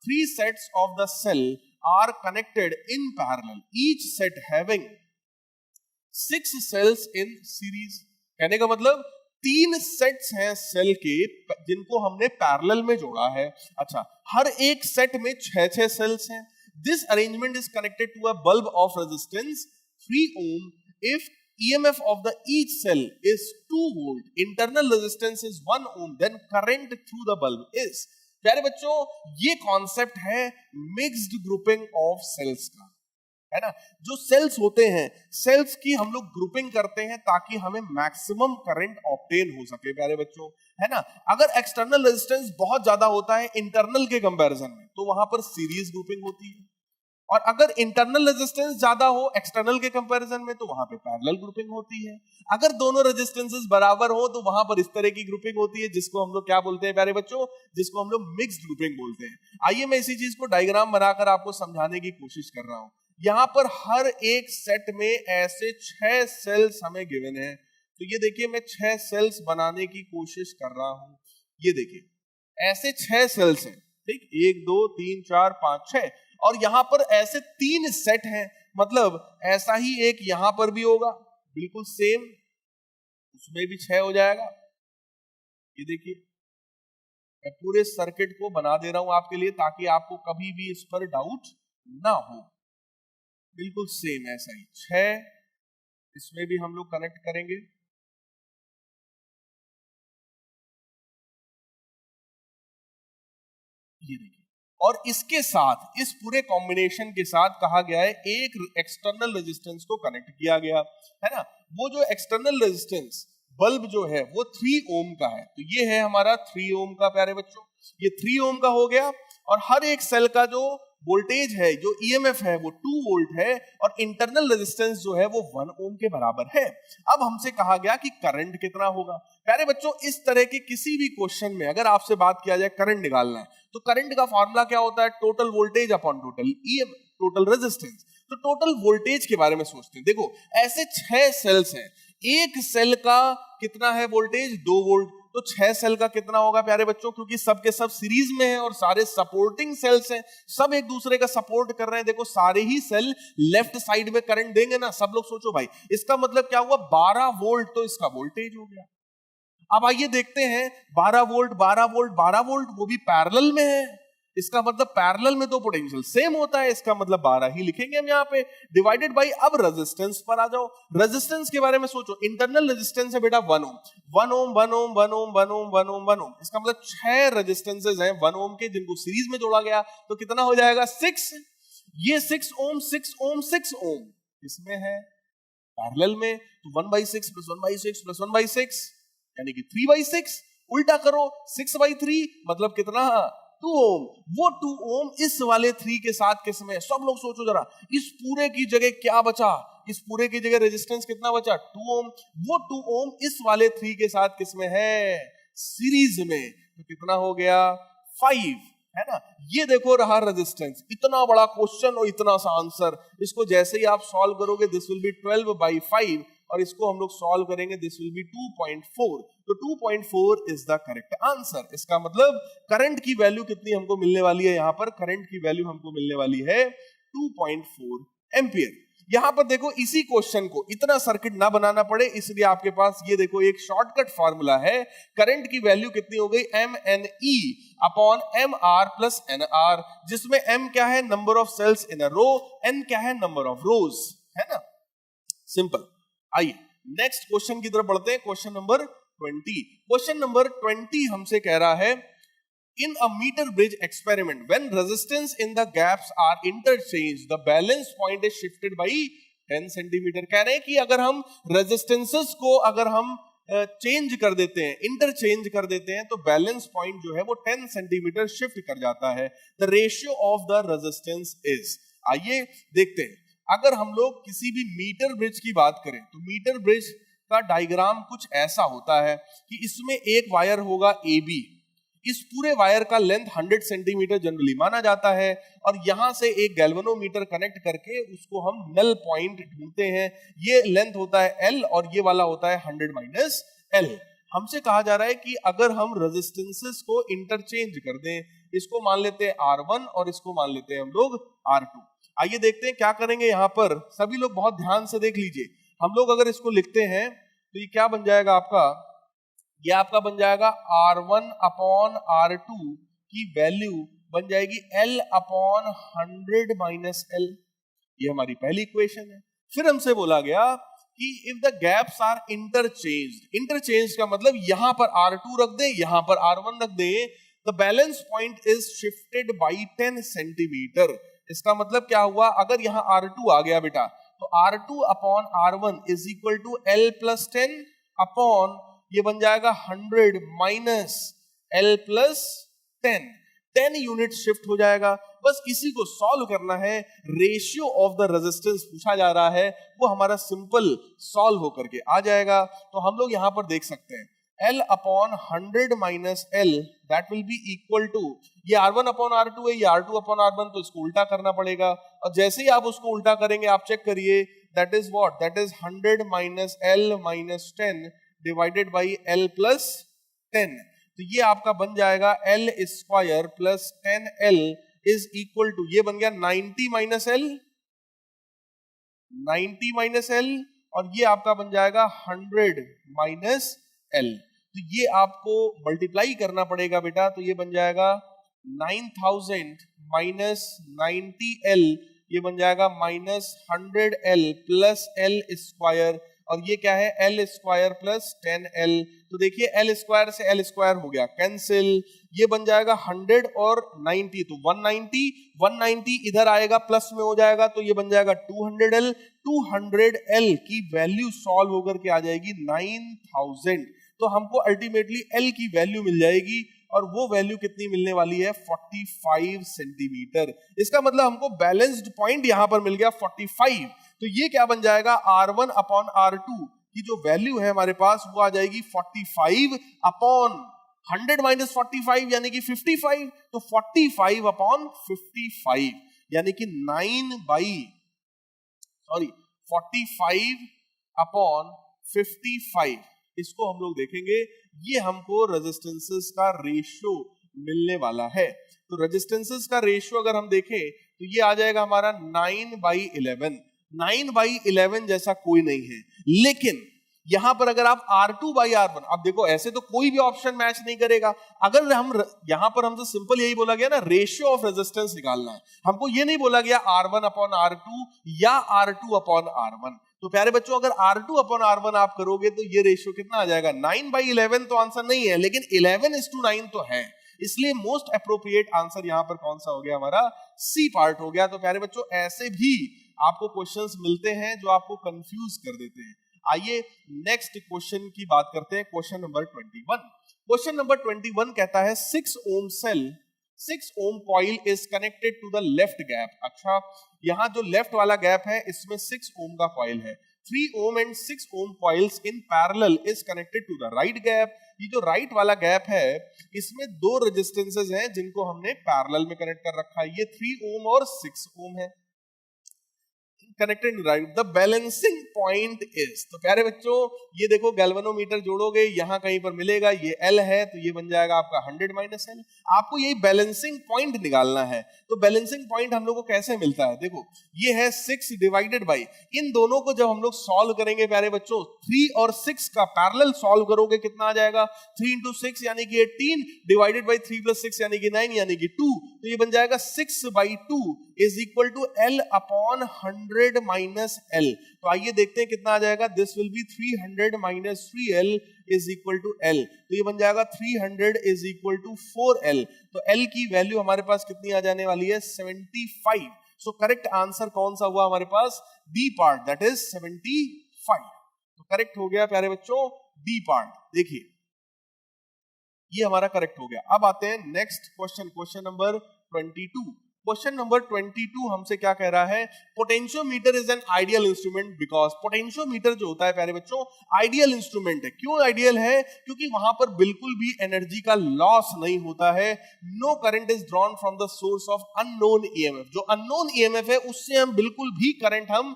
3 sets of the cell are connected in parallel, each set having 6 cells in series. कहने का मतलब 3 सेट्स हैं सेल के जिनको हमने पैरेलल में जोड़ा है। अच्छा, हर एक सेट में 6 सेल्स हैं। This arrangement is connected to a bulb of resistance 3 ohm if EMF of the each cell is 2 volt, internal resistance is 1 ohm, then current through the bulb is। प्यारे बच्चों, ये कॉन्सेप्ट है mixed grouping of sales का, है ना। जो sales होते हैं, सेल्स की हम लोग ग्रुपिंग करते हैं ताकि हमें मैक्सिमम करंट ऑब्टेन हो सके प्यारे बच्चों, है ना। अगर एक्सटर्नल रेजिस्टेंस बहुत ज्यादा होता है इंटरनल के कंपैरिजन में, तो वहां पर सीरीज ग्रुपिंग होती है, और अगर इंटरनल रेजिस्टेंस ज्यादा हो एक्सटर्नल के कंपैरिजन में, तो वहां पे पैरेलल ग्रुपिंग होती है। अगर दोनों रेजिस्टेंसेस बराबर हो तो वहां पर इस तरह की ग्रुपिंग होती है, जिसको हम लोग क्या बोलते हैं प्यारे बच्चों, जिसको हम लोग मिक्स्ड ग्रुपिंग बोलते हैं। आइए मैं इसी चीज को डायग्राम बनाकर आपको समझाने की कोशिश कर रहा हूं। यहां पर हर एक सेट में ऐसे 6 सेल्स हमें गिवन है। तो ये देखिए, मैं 6 सेल्स बनाने की कोशिश कर रहा हूं। ये देखिए ऐसे 6 सेल्स हैं, ठीक, 1 2 3 4 5 6, और यहां पर ऐसे 3 सेट हैं, मतलब ऐसा ही एक यहां पर भी होगा, बिल्कुल सेम, उसमें भी 6 हो जाएगा। ये देखिए, मैं पूरे सर्किट को बना दे रहा हूं आपके लिए ताकि आपको कभी भी इस पर डाउट ना हो। बिल्कुल सेम ऐसा ही 6, इसमें भी हम लोग कनेक्ट करेंगे। ये देखिए, और इसके साथ, इस पूरे कॉम्बिनेशन के साथ कहा गया है एक एक्सटर्नल रेजिस्टेंस को कनेक्ट किया गया है ना। वो जो एक्सटर्नल रेजिस्टेंस बल्ब जो है वो 3 ओम का है। तो ये है हमारा 3 ओम का प्यारे बच्चों, ये 3 ओम का हो गया। और हर एक सेल का जो वोल्टेज है, जो ईएमएफ है, वो 2 वोल्ट है, और इंटरनल रेजिस्टेंस जो है वो 1 ओम के बराबर है। अब हमसे कहा गया कि करंट कितना होगा। प्यारे बच्चों, इस तरह के किसी भी क्वेश्चन में अगर आपसे बात किया जाए करंट निकालना है, तो करंट का फॉर्मूला क्या होता है, total voltage upon total EM, total resistance. तो टोटल वोल्टेज के बारे में सोचते हैं। देखो ऐसे 6 सेल्स हैं, एक सेल का कितना है वोल्टेज, 2 वोल्ट। तो 6 सेल का कितना होगा प्यारे बच्चों, क्योंकि सब के सब सीरीज में हैं और सारे सपोर्टिंग सेल्स हैं, सब एक दूसरे का सपोर्ट कर रहे हैं। देखो सारे ही सेल लेफ्ट साइड में करंट देंगे ना। सब लोग सोचो भाई, इसका मतलब क्या हुआ, 12 वोल्ट तो इसका वोल्टेज हो गया। अब आइए देखते हैं, 12 वोल्ट 12 वोल्ट 12 वोल्ट, वो भी पैरेलल में है। इसका मतलब पैरेलल में तो पोटेंशियल सेम होता है, इसका मतलब 12 ही लिखेंगे हम यहाँ पे, डिवाइडेड बाई। अब रेजिस्टेंस पर आ जाओ, रेजिस्टेंस के बारे में सोचो। इंटरनल रेजिस्टेंस है बेटा 1 ओम, 1 ओम 1 ओम 1 ओम 1 ओम 1 ओम 1 ओम। इसका मतलब 6 रेजिस्टेंसेस हैं 1 ओम के, जिनको सीरीज में जोड़ा गया। तो कितना हो जाएगा, 6। ये 6 ओम 6 ओम 6 ओम इसमें है पैरेलल में, तो 1/6 प्लस 1/6 प्लस 1/6 यानी कि 3/6। उल्टा करो, 6/3 मतलब कितना, 2 ओम। वो 2 ओम इस वाले 3 के साथ किसमें, सब लोग सोचो जरा, इस पूरे की जगह क्या बचा, इस पूरे की जगह रेजिस्टेंस कितना बचा, 2 ओम। वो 2 ओम इस वाले 3 के साथ किसमें है, सीरीज में। तो कितना हो गया, 5, है ना। ये देखो रहा रेजिस्टेंस। इतना बड़ा क्वेश्चन और इतना सा आंसर, इसको जैसे ही आप सॉल्व करोगे, दिस विल बी 12/5, और इसको हम लोग सॉल्व करेंगे, दिस विल बी 2.4। तो 2.4 इज द करेक्ट आंसर। इसका मतलब करंट की वैल्यू कितनी हमको मिलने वाली है, यहां पर करंट की वैल्यू हमको मिलने वाली है 2.4 एम्पियर। यहां पर देखो, इसी क्वेश्चन को इतना सर्किट ना बनाना पड़े, इसलिए आपके पास ये देखो एक शॉर्टकट फार्मूला है। करंट की वैल्यू कितनी हो गई, MNE upon MR plus NR, जिसमें M क्या है, number of cells in a row, N क्या है, नंबर ऑफ रोज, है ना। सिंपल। आइए नेक्स्ट क्वेश्चन की तरफ बढ़ते हैं, क्वेश्चन नंबर 20। क्वेश्चन नंबर 20 हमसे कह रहा है, in a meter bridge experiment, when resistance in the gaps are interchanged, the balance point is shifted by 10 centimetre. कह रहे हैं कि अगर हम रेजिस्टेंसेस को अगर हम चेंज कर देते हैं, इंटरचेंज कर देते हैं, तो बैलेंस पॉइंट जो है वो 10 सेंटीमीटर शिफ्ट कर जाता है। The ratio of the resistance is. आइए देखते हैं, अगर हम लोग किसी भी मीटर ब्रिज की बात करें, तो मीटर ब्रिज का डायग्राम कुछ ऐसा होता है कि इसमें एक वायर होगा AB, इस पूरे वायर का लेंथ 100 सेंटीमीटर जनरली माना जाता है और यहां से एक गैल्वेनोमीटर कनेक्ट करके उसको हम नल पॉइंट ढूंढते हैं। ये लेंथ होता है L और ये वाला होता है 100 माइनस L। हमसे कहा जा रहा है कि अगर हम रेजिस्टेंसेस को इंटरचेंज कर दें, इसको मान लेते हैं R1 और इसको मान लेते हैं हम लोग R2। आइए देखते हैं क्या करेंगे। यहाँ पर सभी लोग बहुत ध्यान से देख लीजिए। हम लोग अगर इसको लिखते हैं तो ये क्या बन जाएगा आपका, ये आपका बन जाएगा R1 अपॉन R2 की वैल्यू बन जाएगी L अपॉन 100 माइनस L। ये हमारी पहली इक्वेशन है। फिर हमसे बोला गया कि if the gaps are interchanged, interchange का मतलब यहां पर R2 रख दें, यहां पर R1 रख दें, the balance point is shifted by 10 centimetre. इसका मतलब क्या हुआ, अगर यहां R2 आ गया बेटा तो R2 upon R1 is equal to L plus 10 upon ये बन जाएगा 100 minus L plus 10 unit shift हो जाएगा। बस इसी को सॉल्व करना है। रेशियो ऑफ द रेजिस्टेंस पूछा जा रहा है, वो हमारा सिंपल सॉल्व होकर के आ जाएगा। तो हम लोग यहां पर देख सकते हैं L upon 100 minus L that will be equal to, ये R1 अपॉन R2 है, ये R2 अपॉन R1, तो इसको उल्टा करना पड़ेगा। और जैसे ही आप उसको उल्टा करेंगे आप चेक करिए, that is what, that is 100 minus L minus 10 divided by L plus 10। तो ये आपका बन जाएगा L square plus 10L is equal to, ये बन गया 90 माइनस L, 90 माइनस L, और ये आपका बन जाएगा 100 माइनस L। तो ये आपको मल्टीप्लाई करना पड़ेगा बेटा। तो ये बन जाएगा 9000 माइनस 90L, ये बन जाएगा minus 100L plus L square, और ये क्या है L स्क्वायर प्लस 10L। तो देखिए L स्क्वायर से L स्क्वायर हो गया कैंसिल, ये बन जाएगा 100 और 90, तो 190, 190 इधर आएगा प्लस में हो जाएगा, तो ये बन जाएगा 200L। 200L की वैल्यू सॉल्व होकर के आ जाएगी 9000। तो हमको अल्टीमेटली L की वैल्यू मिल जाएगी, और वो वैल्यू कितनी मिलने वाली है, 45 सेंटीमीटर। इसका मतलब हमको बैलेंस्ड पॉइंट यहां पर मिल गया 45। तो ये क्या बन जाएगा, R1 अपॉन R2 की जो वैल्यू है हमारे पास वो आ जाएगी 45 अपॉन 100 माइनस 45 यानी कि 55। तो 45 अपॉन 55 यानी कि 45 अपॉन 55, इसको हम लोग देखेंगे, ये हमको रेजिस्टेंसेस का रेशियो मिलने वाला है। तो रेजिस्टेंसेस का रेशियो अगर हम देखें तो ये आ जाएगा हमारा 9/11। 9/11 जैसा कोई नहीं है, लेकिन यहां पर अगर आप R2/R1, अब देखो ऐसे तो कोई भी ऑप्शन मैच नहीं करेगा। अगर हम यहां पर हमसे सिंपल यही बोला गया ना, रेशियो ऑफ रेजिस्टेंस निकालना है, हमको ये नहीं बोला गया R1 अपॉन R2 या R2 अपॉन R1। तो प्यारे बच्चों अगर R2 अपॉन R1 आप करोगे तो ये रेशियो कितना आ जाएगा, 9/11 तो आंसर नहीं है, लेकिन 11:9 तो है। इसलिए मोस्ट अप्रोप्रिएट आंसर यहां पर कौन सा हो गया, हमारा सी पार्ट हो गया। तो प्यारे बच्चों ऐसे भी आपको क्वेश्चंस मिलते हैं जो आपको कंफ्यूज कर देते हैं। आइए नेक्स्ट क्वेश्चन की बात करते हैं, क्वेश्चन नंबर 21। क्वेश्चन नंबर 21 कहता है 6 ohm cell, 6 ohm coil is connected to the left gap. अच्छा, यहां जो लेफ्ट वाला गैप है इसमें 6 ओम का कॉइल है। 3 ohm and 6 ohm coils in parallel is connected to the right gap. ये जो राइट वाला गैप है इसमें दो रेजिस्टेंसेस हैं जिनको हमने पैरेलल में कनेक्ट कर रखा है, ये 3 ओम और 6 ओम है connected right. The balancing point is, तो प्यारे बच्चों ये देखो गैल्वेनोमीटर जोड़ोगे यहां कहीं पर मिलेगा, ये L है तो ये बन जाएगा आपका 100 माइनस L। आपको यही बैलेंसिंग पॉइंट निकालना है। तो बैलेंसिंग पॉइंट हम लोग को कैसे मिलता है, देखो ये है 6 डिवाइडेड बाई, इन दोनों को जब हम लोग सॉल्व करेंगे प्यारे बच्चों, 3 और 6 का पैरेलल सॉल्व करोगे कितना आ जाएगा, 3 इंटू 6 यानी कि 18 डिवाइडेड बाई 3 प्लस 6 यानी कि 9 यानी कि 2। तो ये बन जाएगा 6/2 is equal to L upon 100 minus L। तो आइए देखते हैं कितना आ जाएगा, this will be 300 minus 3L is equal to L। तो ये बन जाएगा 300 इज इक्वल टू 4L। तो L की वैल्यू हमारे पास कितनी आ जाने वाली है, 75। सो करेक्ट आंसर कौन सा हुआ हमारे पास, बी पार्ट, दैट इज 75। तो करेक्ट हो गया प्यारे बच्चों बी पार्ट। देखिए ये हमारा करेक्ट हो गया। अब आते हैं next question, question number 22। Question number 22 हमसे क्या कह रहा है, potentiometer is an ideal instrument because potentiometer जो होता है प्यारे बच्चों आइडियल इंस्ट्रूमेंट है। क्यों आइडियल है? क्योंकि वहां पर बिल्कुल भी एनर्जी का लॉस नहीं होता है। No current is drawn from the source of unknown EMF. जो अननोन ईएमएफ है उससे हम बिल्कुल भी करंट हम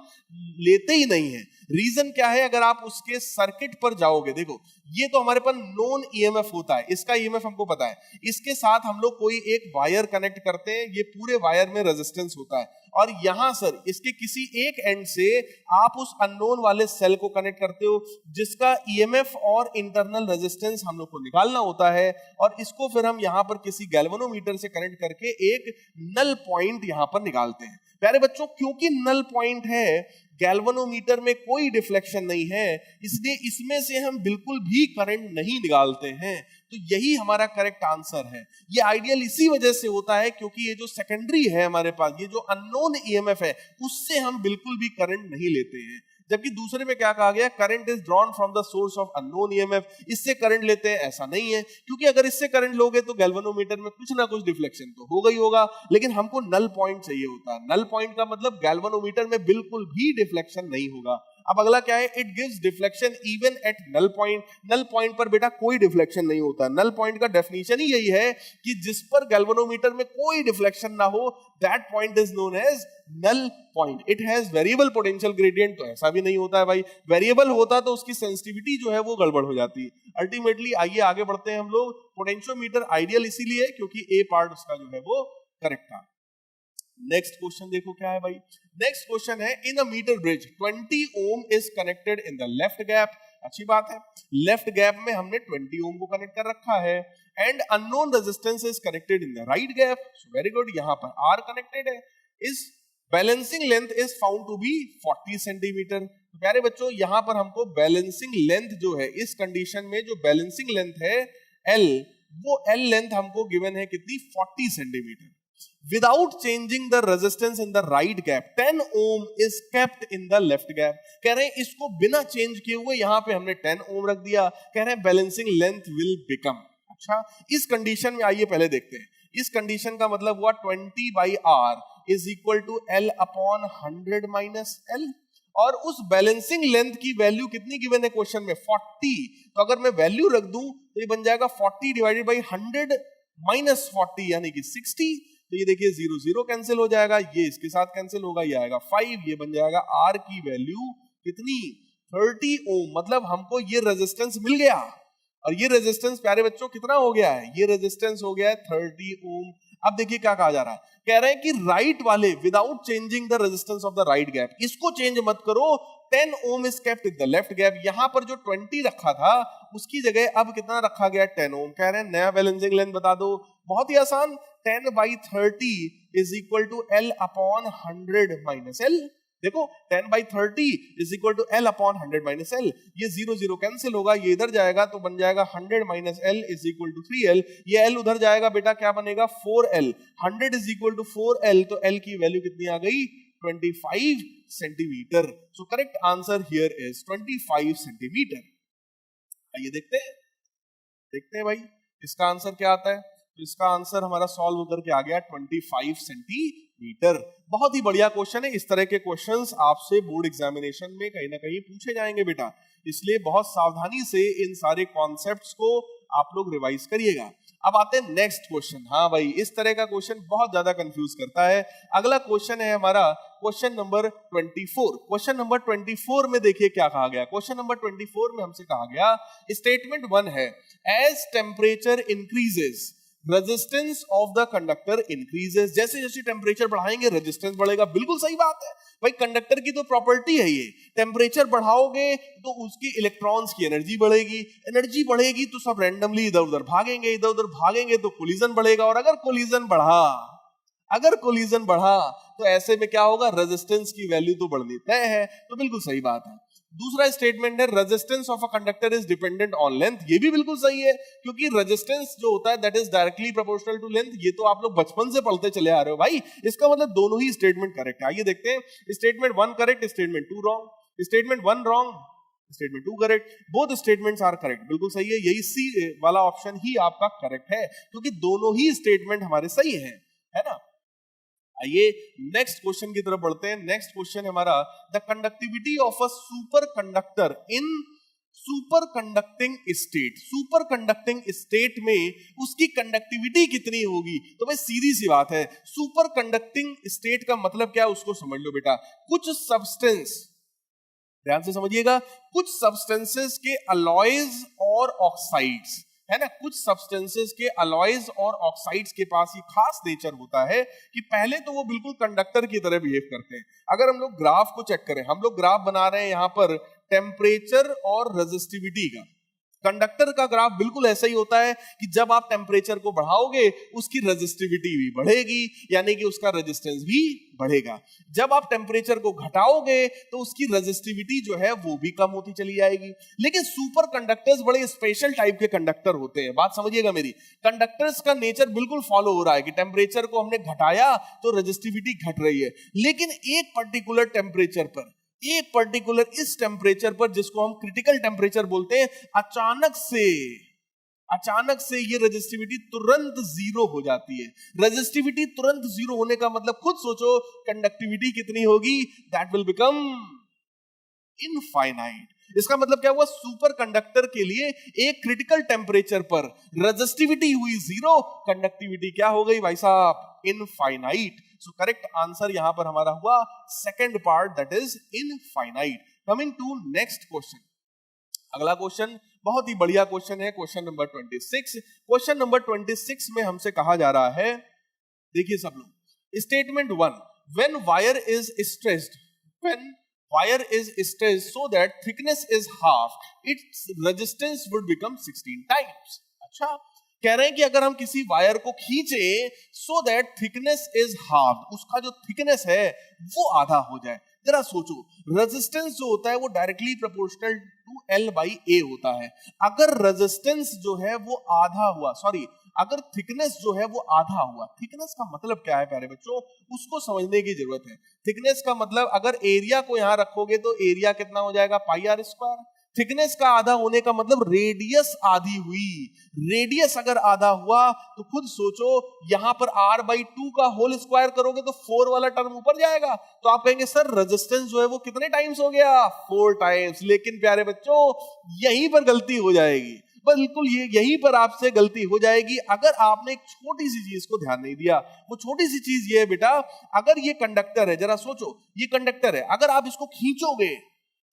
लेते ही नहीं है। रीजन क्या है? अगर आप उसके सर्किट पर जाओगे, देखो ये तो हमारे पास नोन ईएमएफ होता है, इसका ईएमएफ हमको पता है, इसके साथ हम लोग कोई एक वायर कनेक्ट करते हैं, ये पूरे वायर में रेजिस्टेंस होता है, और यहां सर इसके किसी एक एंड से आप उस अननोन वाले सेल को कनेक्ट करते हो जिसका ईएमएफ और इंटरनल रेजिस्टेंस हम लोग को निकालना होता है, और इसको फिर हम यहां पर किसी गैल्वेनोमीटर से कनेक्ट करके एक नल पॉइंट यहां पर निकालते हैं। प्यारे बच्चों क्योंकि नल पॉइंट है, गैल्वेनोमीटर में कोई डिफ्लेक्शन नहीं है, इसलिए इसमें से हम बिल्कुल भी करंट नहीं निकालते हैं। तो यही हमारा करेक्ट आंसर है। ये आइडियल इसी वजह से होता है क्योंकि ये जो सेकेंडरी है हमारे पास, ये जो अननोन ईएमएफ है, उससे हम बिल्कुल भी करंट नहीं लेते हैं। जबकि दूसरे में क्या कहा गया, current is drawn from the source of unknown EMF, इससे करंट लेते हैं, ऐसा नहीं है, क्योंकि अगर इससे करंट लोगे तो गैल्वेनोमीटर में कुछ ना कुछ डिफ्लेक्शन तो होगा ही होगा, लेकिन हमको नल पॉइंट चाहिए होता है। नल पॉइंट का मतलब गैल्वेनोमीटर में बिल्कुल भी डिफ्लेक्शन नहीं होगा। अब अगला क्या है, it gives deflection even at null point. Null point पर बेटा कोई डिफ्लेक्शन नहीं होता। नल पॉइंट का डेफिनेशन ही यही है कि जिस पर गैल्वेनोमीटर में कोई डिफ्लेक्शन ना हो, that point is known as null point. It has variable potential gradient, तो ऐसा भी नहीं होता है भाई। वेरिएबल होता तो उसकी सेंसिटिविटी जो है वो गड़बड़ हो जाती है अल्टीमेटली। आइए आगे बढ़ते हैं हम लोग। पोटेंशियोमीटर आइडियल इसीलिए क्योंकि ए पार्ट उसका जो है वो करेक्ट था। नेक्स्ट क्वेश्चन देखो क्या है भाई। नेक्स्ट क्वेश्चन है, in a metre bridge 20 ohm is connected in the left gap. अच्छी बात है, लेफ्ट गैप में हमने 20 ओम को कनेक्ट कर रखा है, and unknown resistance is connected in the right gap. Very good, यहां पर आर कनेक्टेड है। इस balancing length is found to be 40 centimetre. तो प्यारे बच्चों यहां पर हमको बैलेंसिंग लेंथ जो है, इस कंडीशन में जो बैलेंसिंग लेंथ है एल, वो एल लेंथ हमको गिवन है कितनी, 40 centimetre. Without changing the resistance in the right gap, 10 ohm is kept in the left gap। कह रहे हैं इसको बिना चेंज किए हुए यहां पे हमने 10 ओम रख दिया। कह रहे हैं बैलेंसिंग लेंथ विल बिकम। अच्छा, इस कंडीशन में आइए पहले देखते हैं। इस कंडीशन का मतलब हुआ 20 by R is equal to L upon 100 minus L, और उस बैलेंसिंग लेंथ की वैल्यू कितनी गिवन है क्वेश्चन में, 40। तो अगर मैं वैल्यू रख दूं तो ये बन जाएगा 40 डिवाइडेड बाई 100 माइनस 40 यानी कि 60। तो ये देखिए 0 0 कैंसिल हो जाएगा, ये इसके साथ कैंसिल होगा, ये आएगा 5, ये बन जाएगा आर की वैल्यू कितनी, 30 ओम। मतलब हमको ये रेजिस्टेंस मिल गया, और ये रेजिस्टेंस प्यारे बच्चों कितना हो गया है, ये रेजिस्टेंस हो गया है 30 ओम। अब देखिए क्या कहा जा रहा है, कह रहे हैं कि राइट वाले without changing the resistance of the right gap, इसको चेंज मत करो, 10 ohm is kept in the left gap. यहां पर जो 20 रखा था उसकी जगह अब कितना रखा गया, 10 ओम। कह रहे हैं नया बैलेंसिंग लेंथ बता दो, बहुत ही आसान, 10 by 30 is equal to L upon 100 minus L. देखो 10 by 30 is equal to L upon 100 minus L, ये 0 0 कैंसिल होगा, ये इधर जाएगा तो बन जाएगा 100 minus L is equal to 3l। ये एल उधर जाएगा बेटा, क्या बनेगा 4l। 100 is equal to 4l, तो एल की वैल्यू कितनी आ गई, 25 centimetre. So correct answer here is 25 centimetre. आइए देखते हैं भाई इसका आंसर क्या आता है। तो इसका आंसर हमारा सॉल्व होकर के आ गया 25 सेंटीमीटर। बहुत ही बढ़िया क्वेश्चन है। इस तरह के क्वेश्चंस आपसे बोर्ड एग्जामिनेशन में कहीं ना कहीं पूछे जाएंगे बेटा, इसलिए बहुत सावधानी से इन सारे कॉन्सेप्ट्स को आप लोग रिवाइज करिएगा। अब आते हैं नेक्स्ट क्वेश्चन। हाँ भाई, इस तरह का क्वेश्चन बहुत ज्यादा कंफ्यूज करता है। अगला क्वेश्चन है हमारा क्वेश्चन नंबर 24। क्वेश्चन नंबर 24 में देखिए क्या कहा गया। क्वेश्चन नंबर 24 में हमसे कहा गया, स्टेटमेंट 1 है, as temperature increases resistance of the conductor increases. जैसे जैसे टेम्परेचर बढ़ाएंगे रेजिस्टेंस बढ़ेगा। बिल्कुल सही बात है भाई, कंडक्टर की तो प्रॉपर्टी है ये, टेम्परेचर बढ़ाओगे तो उसकी इलेक्ट्रॉन्स की एनर्जी बढ़ेगी, एनर्जी बढ़ेगी तो सब रैंडमली इधर उधर भागेंगे, इधर उधर भागेंगे तो कोलिजन बढ़ेगा, और अगर कोलिजन बढ़ा तो ऐसे में क्या होगा, रेजिस्टेंस की वैल्यू तो बढ़नी तय है। तो बिल्कुल सही बात है। दूसरा स्टेटमेंट है, resistance of a conductor is dependent on length. ये भी बिल्कुल सही है, क्योंकि रेजिस्टेंस जो होता है that is directly proportional to length. ये तो आप लोग बचपन से पढ़ते चले आ रहे हो भाई, इसका मतलब दोनों ही स्टेटमेंट करेक्ट है। आइए देखते हैं। Statement 1 correct, statement 2 wrong. Statement 1 wrong, statement 2 correct. Both statements are correct, बिल्कुल सही है। यही सी वाला ऑप्शन ही आपका करेक्ट है, क्योंकि दोनों ही स्टेटमेंट हमारे सही है ना। आइए नेक्स्ट क्वेश्चन की तरफ बढ़ते हैं। नेक्स्ट क्वेश्चन हमारा, the conductivity of a super conductor in super conducting state. Super conducting state में उसकी कंडक्टिविटी कितनी होगी? तो भाई सीधी सी बात है, सुपर कंडक्टिंग स्टेट का मतलब क्या है उसको समझ लो बेटा। कुछ सब्सटेंस, ध्यान से समझिएगा, कुछ सब्सटेंसेस के अलॉयज और ऑक्साइड्स है ना, कुछ सब्सटेंसेस के अलॉयज और ऑक्साइड्स के पास ये खास नेचर होता है कि पहले तो वो बिल्कुल कंडक्टर की तरह बिहेव करते हैं। अगर हम लोग ग्राफ को चेक करें, हम लोग ग्राफ बना रहे हैं यहां पर टेम्परेचर और रेजिस्टिविटी का। कंडक्टर का ग्राफ बिल्कुल ऐसा ही होता है कि जब आप टेम्परेचर को बढ़ाओगे उसकी रेजिस्टिविटी भी बढ़ेगी, यानी कि उसका रेजिस्टेंस भी बढ़ेगा। जब आप टेम्परेचर को घटाओगे तो उसकी रेजिस्टिविटी जो है वो भी कम होती चली जाएगी। लेकिन सुपर कंडक्टर्स बड़े स्पेशल टाइप के कंडक्टर होते हैं, बात समझिएगा मेरी। कंडक्टर्स का नेचर बिल्कुल फॉलो हो रहा है कि टेम्परेचर को हमने घटाया तो रेजिस्टिविटी घट रही है, लेकिन एक पर्टिकुलर टेम्परेचर पर, एक पर्टिकुलर इस टेम्परेचर पर जिसको हम क्रिटिकल टेम्परेचर बोलते हैं, अचानक से ये रेजिस्टिविटी तुरंत जीरो हो जाती है। रेजिस्टिविटी तुरंत जीरो होने का मतलब खुद सोचो कंडक्टिविटी कितनी होगी, दैट विल बिकम इनफाइनाइट। इसका मतलब क्या हुआ, सुपर कंडक्टर के लिए एक क्रिटिकल टेम्परेचर पर रेजिस्टिविटी हुई जीरो, कंडक्टिविटी क्या हो गई भाई साहब, इनफाइनाइट। सो करेक्ट आंसर यहां पर हमारा हुआ second part, that is infinite. Coming to next question. अगला क्वेश्चन बहुत ही बढ़िया क्वेश्चन है, क्वेश्चन नंबर 26। क्वेश्चन नंबर 26 में हमसे कहा जा रहा है, देखिए सब लोग, statement 1, when wire is stretched, when wire is stretched so that thickness is half, its resistance would become 16 times। अच्छा, कह रहे हैं कि अगर हम किसी वायर को खींचे so that thickness is half, उसका जो थिकनेस है वो आधा हो जाए। जरा सोचो, रेजिस्टेंस जो होता है वो directly proportional to L by A होता है। अगर रेजिस्टेंस जो है वो आधा हुआ, सॉरी, अगर थिकनेस जो है वो आधा हुआ, थिकनेस का मतलब क्या है प्यारे बच्चों, उसको समझने की जरूरत है। थिकनेस का मतलब अगर एरिया को यहां रखोगे तो एरिया कितना हो जाएगा, पाई आर स्क्वायर। थिकनेस का आधा होने का मतलब रेडियस आधी हुई। रेडियस अगर आधा हुआ तो खुद सोचो, यहां पर r/2 का होल स्क्वायर करोगे तो 4 वाला टर्म ऊपर जाएगा, तो आप कहेंगे सर रेजिस्टेंस जो है वो कितने टाइम्स हो गया, 4 टाइम्स। लेकिन प्यारे बच्चों यहीं पर गलती हो जाएगी, बिल्कुल यहीं पर आपसे गलती हो जाएगी अगर आपने एक छोटी सी चीज को ध्यान नहीं दिया। वो छोटी सी चीज ये है बेटा, अगर ये कंडक्टर है, जरा सोचो ये कंडक्टर है, अगर आप इसको खींचोगे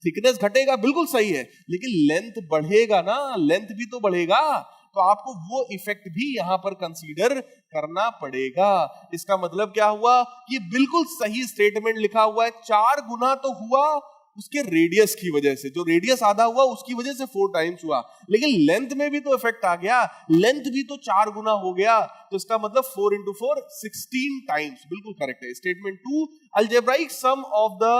थिकनेस घटेगा, बिल्कुल सही है, लेकिन लेंथ बढ़ेगा ना, लेंथ भी तो बढ़ेगा, तो आपको वो इफेक्ट भी यहां पर कंसीडर करना पड़ेगा। इसका मतलब क्या हुआ, ये बिल्कुल सही स्टेटमेंट लिखा हुआ है, 4 गुना तो हुआ उसके रेडियस की वजह से, जो रेडियस आधा हुआ उसकी वजह से 4 टाइम्स हुआ, लेकिन लेंथ में भी तो इफेक्ट आ गया, लेंथ भी तो 4 गुना हो गया, तो इसका मतलब 4 into 4 16 टाइम्स। बिल्कुल करेक्ट है। Statement 2, algebraic sum of the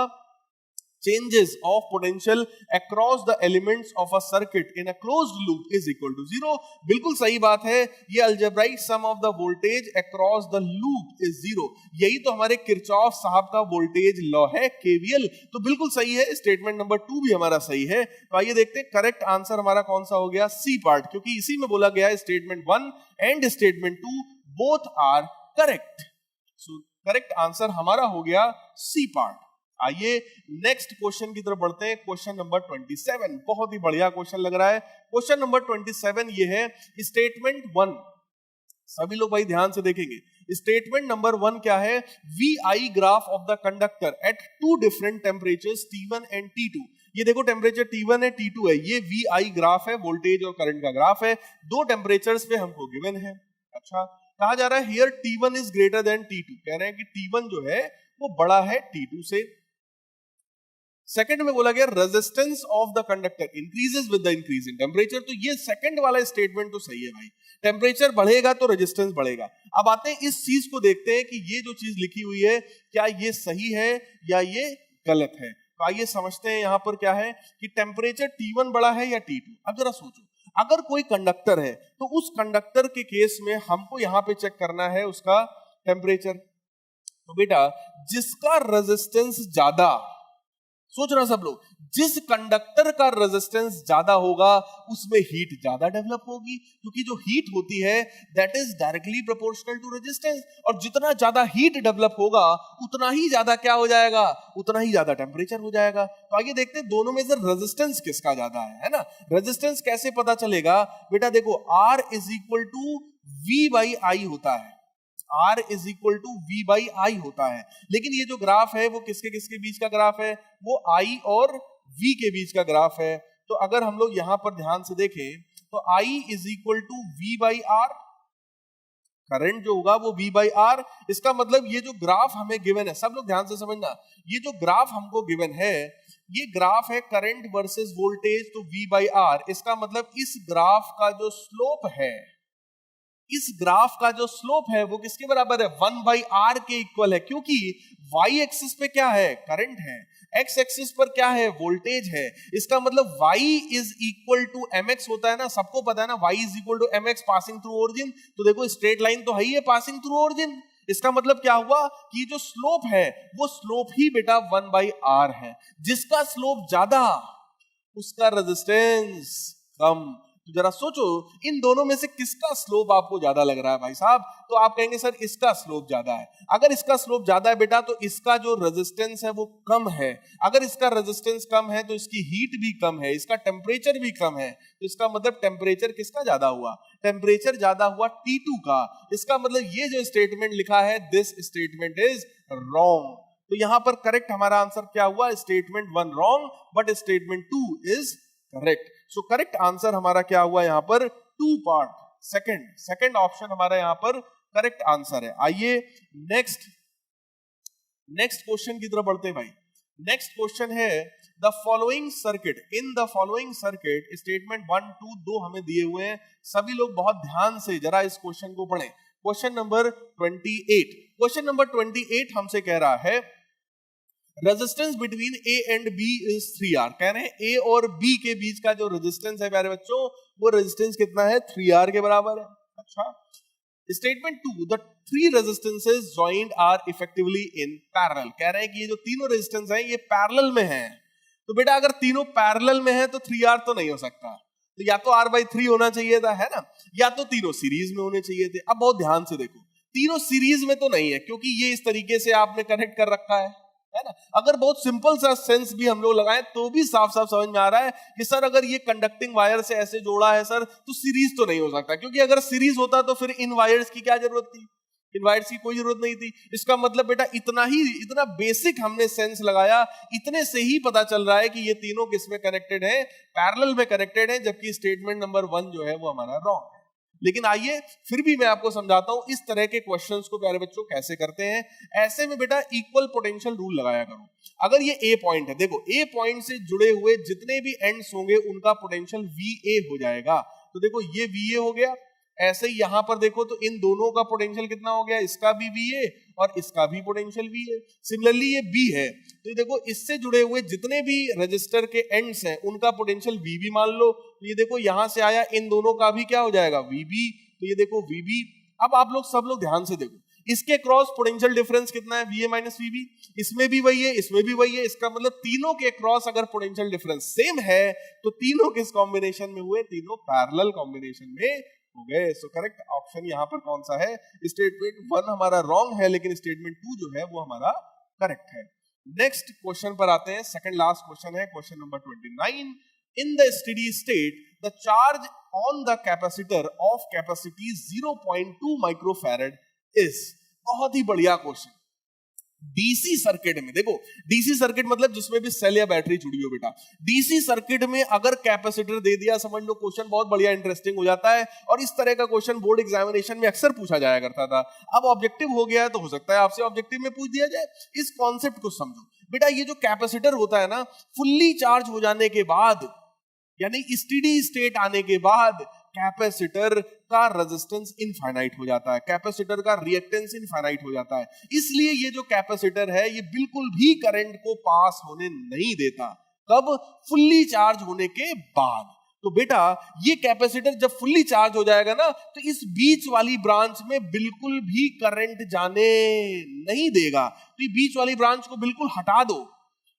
changes of potential across the elements of a circuit in a closed loop is equal to 0। बिल्कुल सही बात है, ये algebraic sum of the voltage across the loop is 0। यही तो हमारे Kirchhoff साहब का वोल्टेज लॉ है, केवीएल। तो बिल्कुल सही है, स्टेटमेंट नंबर 2 भी हमारा सही है। तो आइए देखते हैं करेक्ट आंसर हमारा कौन सा हो गया, सी पार्ट, क्योंकि इसी में बोला गया है statement 1 and statement 2 both are correct. So correct answer हमारा हो गया सी पार्ट। आइए नेक्स्ट क्वेश्चन की तरफ बढ़ते हैं, क्वेश्चन नंबर 27। बहुत ही बढ़िया क्वेश्चन लग रहा है। क्वेश्चन नंबर 27 ये है, स्टेटमेंट 1, सभी लोग भाई ध्यान से देखेंगे। स्टेटमेंट नंबर 1 क्या है, VI graph of the conductor at 2 different temperatures T1 and T2। ये देखो टेम्परेचर T1 है, T2 है, ये VI ग्राफ है, वोल्टेज और करंट का ग्राफ है, 2 टेम्परेचर्स पे हमको गिवन है। अच्छा, कहा जा रहा है here T1 is greater than T2, कह रहे हैं कि T1 जो है वो बड़ा है T2 से। सेकंड में बोला गया resistance of the conductor increases with the increase in temperature. तो ये सेकंड वाला स्टेटमेंट तो सही है भाई, टेम्परेचर बढ़ेगा तो रेजिस्टेंस बढ़ेगा। अब आते हैं इस चीज को देखते हैं कि ये जो चीज लिखी हुई है क्या ये सही है या ये गलत है। तो आइए समझते हैं यहां पर क्या है कि टेम्परेचर T1 बड़ा है या T2। अब जरा सोचो, अगर कोई कंडक्टर है तो उस कंडक्टर के केस में हमको यहां पे चेक करना है उसका टेम्परेचर। तो बेटा जिसका रेजिस्टेंस ज्यादा, सोचना सब लोग, जिस कंडक्टर का रेजिस्टेंस ज्यादा होगा उसमें हीट ज्यादा डेवलप होगी, क्योंकि जो हीट होती है that is directly proportional to resistance, और जितना ज्यादा हीट डेवलप होगा उतना ही ज्यादा क्या हो जाएगा, उतना ही ज्यादा टेम्परेचर हो जाएगा। तो आइए देखते हैं दोनों में से रेजिस्टेंस किसका ज्यादा है ना। रेजिस्टेंस कैसे पता चलेगा बेटा, देखो R is equal to V by I होता है, R is equal to V by I होता है, लेकिन ये जो ग्राफ है वो किसके किसके बीच का ग्राफ है, वो I और V के बीच का ग्राफ है। तो अगर हम लोग यहां पर ध्यान से देखें तो I is equal to V by R, current जो होगा वो V बाई आर, इसका मतलब ये जो ग्राफ हमें गिवन है, सब लोग ध्यान से समझना, ये जो ग्राफ हमको गिवन है ये ग्राफ है करंट वर्सेस वोल्टेज, तो V बाई आर, इसका मतलब इस ग्राफ का जो स्लोप है, इस ग्राफ का जो स्लोप है वो किसके बराबर है, 1 बाई आर के इक्वल है, क्योंकि y एक्सिस पे क्या है, करंट है, x एक्सिस पर क्या है, वोल्टेज है। इसका मतलब y is equal to mx होता है ना, सबको पता है ना, y is equal to mx passing through origin, तो देखो स्ट्रेट लाइन तो है ही है पासिंग थ्रू ओरिजिन, इसका मतलब क्या हुआ कि जो स्लोप है वो स्लोप ही बेटा 1 बाई आर है, जिसका स्लोप ज्यादा उसका रेजिस्टेंस कम। तो जरा सोचो इन दोनों में से किसका स्लोप आपको ज्यादा लग रहा है भाई साहब, तो आप कहेंगे सर इसका स्लोप ज्यादा है। अगर इसका स्लोप ज्यादा है बेटा तो इसका जो रेजिस्टेंस है वो कम है, अगर इसका रेजिस्टेंस कम है तो इसकी हीट भी कम है, इसका टेम्परेचर भी कम है, तो इसका मतलब टेम्परेचर किसका ज्यादा हुआ, टेम्परेचर ज्यादा हुआ T2 का। इसका मतलब ये जो स्टेटमेंट लिखा है दिस स्टेटमेंट इज रॉन्ग, तो यहां पर करेक्ट हमारा आंसर क्या हुआ, statement 1 wrong but statement 2 is correct. So correct answer हमारा क्या हुआ यहाँ पर, 2 पार्ट, सेकंड ऑप्शन हमारा यहाँ पर करेक्ट आंसर है। आइए नेक्स्ट क्वेश्चन की तरफ बढ़ते हैं भाई। नेक्स्ट क्वेश्चन है the following circuit, in the following circuit, statement 1 2 2 हमें दिए हुए हैं, सभी लोग बहुत ध्यान से जरा इस क्वेश्चन को पढ़ें। क्वेश्चन नंबर 28 हमसे कह रहा है resistance between A and B is 3R, कह रहे हैं A और B के बीच का जो रेजिस्टेंस है प्यारे बच्चों वो रेजिस्टेंस कितना है, 3R के बराबर है। अच्छा, statement 2 the 3 resistances joined are effectively in parallel, कह रहे हैं कि ये जो तीनों रेजिस्टेंस हैं ये पैरेलल में हैं, तो बेटा अगर तीनों पैरेलल में है तो 3R तो नहीं हो सकता, तो या तो R/3 होना चाहिए था, है ना, या तो तीनों सीरीज में होने चाहिए थे। अब बहुत ध्यान से देखो, तीनों सीरीज में तो नहीं है क्योंकि ये इस तरीके से आपने कनेक्ट कर रखा है ना। अगर बहुत सिंपल सा सेंस भी हम लोग लगाएं तो भी साफ साफ समझ में आ रहा है कि सर अगर ये कंडक्टिंग वायर से ऐसे जोड़ा है सर तो सीरीज तो नहीं हो सकता, क्योंकि अगर सीरीज होता तो फिर इन वायर्स की क्या जरूरत थी, इन वायर्स की कोई जरूरत नहीं थी। इसका मतलब बेटा इतना बेसिक हमने सेंस लगाया, इतने से ही पता चल रहा है कि ये तीनों किसमें कनेक्टेड है, पैरेलल में कनेक्टेड है, जबकि स्टेटमेंट नंबर 1 जो है वो हमारा रॉन्ग है। लेकिन आइए फिर भी मैं आपको समझाता हूं इस तरह के क्वेश्चंस को प्यारे बच्चों कैसे करते हैं। ऐसे में बेटा इक्वल पोटेंशियल रूल लगाया करो। अगर ये ए पॉइंट है, देखो ए पॉइंट से जुड़े हुए जितने भी एंड्स होंगे उनका पोटेंशियल VA हो जाएगा, तो देखो ये VA हो गया। ऐसे ही यहां पर देखो तो इन दोनों का पोटेंशियल कितना हो गया, इसका भी VA और इसका भी पोटेंशियल VA। सिमिलरली ये B है, तो देखो इससे जुड़े हुए जितने भी रजिस्टर के एंड्स हैं उनका पोटेंशियल VB मान लो, तो ये देखो यहां से आया, इन दोनों का भी क्या हो जाएगा VB, तो ये देखो VB। अब आप लोग सब लोग ध्यान से देखो, इसके क्रॉस पोटेंशियल डिफरेंस कितना है, VA माइनस VB, इसमें भी वही है, इसमें भी वही है। इसका मतलब तीनों के क्रॉस अगर पोटेंशियल डिफरेंस सेम है तो तीनों किस कॉम्बिनेशन में हुए, तीनों पैरेलल कॉम्बिनेशन में हो गए। सो करेक्ट ऑप्शन यहाँ पर कौन सा है, स्टेटमेंट 1 हमारा रॉन्ग है लेकिन स्टेटमेंट 2 जो है वो हमारा करेक्ट है। नेक्स्ट क्वेश्चन पर आते हैं, सेकंड लास्ट क्वेश्चन है question number 29। In the steady state the charge on the capacitor of capacity 0.2 microfarad is, बहुत ही बढ़िया क्वेश्चन। डीसी सर्किट में देखो, डीसी सर्किट मतलब जिसमें भी सेल या बैटरी जुड़ी हो बेटा, डीसी सर्किट में अगर कैपेसिटर दे दिया, समझ लो क्वेश्चन बहुत बढ़िया इंटरेस्टिंग हो जाता है। और इस तरह का क्वेश्चन बोर्ड एग्जामिनेशन में अक्सर पूछा जाया करता था। अब ऑब्जेक्टिव हो गया है तो हो सकता है आपसे ऑब्जेक्टिव में पूछ दिया जाए। इस कॉन्सेप्ट को समझो बेटा, ये जो कैपेसिटर होता है ना, फुल्ली चार्ज हो जाने के बाद यानी स्टेडी स्टेट आने के बाद कैपेसिटर का रेजिस्टेंस इनफाइनाइट हो जाता है, कैपेसिटर का रिएक्टेंस इनफाइनाइट हो जाता है। इसलिए ये जो कैपेसिटर है ये बिल्कुल भी करंट को पास होने नहीं देता। कब? फुल्ली चार्ज होने के बाद। तो बेटा ये कैपेसिटर जब फुल्ली चार्ज हो जाएगा ना तो इस बीच वाली ब्रांच में बिल्कुल भी करंट जाने नहीं देगा। तो ये बीच वाली ब्रांच को बिल्कुल हटा दो।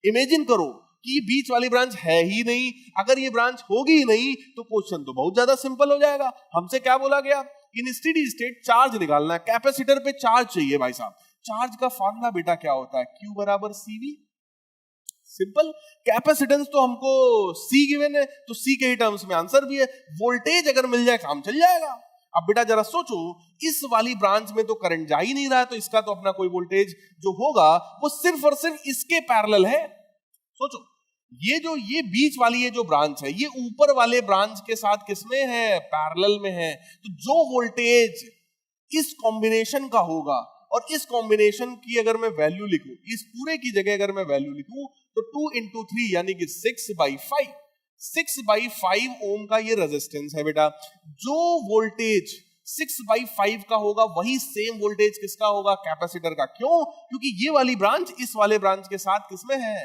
इमेजिन करो कि बीच वाली ब्रांच है ही नहीं। अगर ये ब्रांच होगी ही नहीं तो क्वेश्चन तो बहुत ज्यादा सिंपल हो जाएगा। हमसे क्या बोला गया, इन स्टेडी स्टेट चार्ज निकालना है, कैपेसिटर पे चार्ज चाहिए भाई साहब। चार्ज का फॉर्मूला बेटा क्या होता है, Q बराबर CV। सिंपल। कैपेसिटेंस तो हमको C गिवन है, तो C के ही टर्म्स में आंसर भी है। वोल्टेज अगर मिल जाए काम चल जाएगा। अब बेटा जरा सोचो, इस वाली ब्रांच में तो करंट जा ही नहीं रहा है, तो इसका तो अपना कोई वोल्टेज जो होगा वो सिर्फ और सिर्फ इसके पैरेलल है। सोचो, ये बीच वाली ये जो ब्रांच है, ये ऊपर वाले ब्रांच के साथ किसमें है, पैरेलल में है। तो जो वोल्टेज इस कॉम्बिनेशन का होगा, और इस कॉम्बिनेशन की अगर मैं वैल्यू लिखूं, इस पूरे की जगह अगर मैं वैल्यू लिखूं, तो 2 into 3 यानी कि 6/5। 6/5 ओम का ये रेजिस्टेंस है बेटा। जो वोल्टेज 6/5 का होगा वही सेम वोल्टेज किसका होगा, कैपेसिटर का। क्यों? क्योंकि ये वाली ब्रांच इस वाले ब्रांच के साथ किसमें है,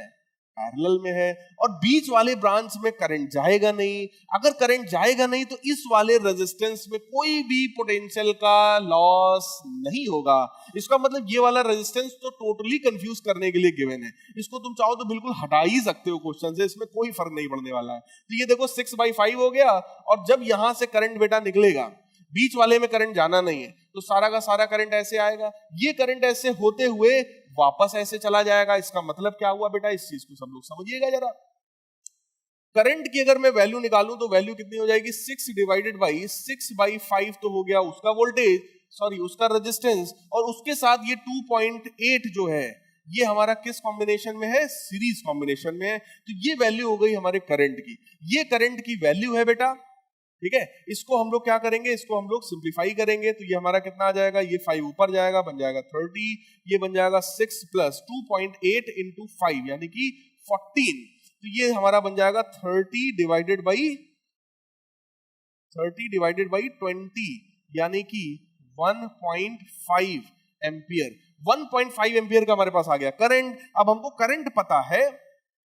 पैरेलल में है। और बीच वाले ब्रांच में करंट जाएगा नहीं। अगर करंट जाएगा नहीं तो इस वाले रेजिस्टेंस में कोई भी पोटेंशियल का लॉस नहीं होगा। इसका मतलब ये वाला रेजिस्टेंस तो टोटली कंफ्यूज करने के लिए गिवन है। इसको तुम चाहो तो बिल्कुल हटा ही सकते हो क्वेश्चन से, इसमें कोई फर्क नहीं पड़ने वाला है। तो ये देखो 6/5 हो गया, और जब यहां से करंट बेटा निकलेगा, बीच वाले में करंट जाना नहीं है, तो सारा का सारा करंट ऐसे आएगा। ये करंट ऐसे होते हुए वापस ऐसे चला जाएगा। इसका मतलब क्या हुआ बेटा, इस चीज को सब लोग समझिएगा जरा। करंट की अगर मैं वैल्यू निकालूं तो वैल्यू कितनी हो जाएगी, 6 डिवाइडेड बाई 6/5 तो हो गया उसका वोल्टेज, सॉरी उसका रेजिस्टेंस, और उसके साथ ये 2.8 जो है ये हमारा किस कॉम्बिनेशन में है, सीरीज कॉम्बिनेशन में है। तो ये वैल्यू हो गई हमारे करंट की। ये करंट की वैल्यू है बेटा, ठीक है। इसको हम लोग क्या करेंगे, इसको हम लोग सिंप्लीफाई करेंगे, तो ये हमारा कितना आ जाएगा, ये 5 ऊपर जाएगा, बन जाएगा 30, ये बन जाएगा 6 प्लस 2.8 इंटू 5 यानी कि 14। तो ये हमारा बन जाएगा 30 डिवाइडेड बाई 20 यानी कि 1.5 एम्पियर। 1.5 एम्पियर का हमारे पास आ गया करंट। अब हमको करंट पता है,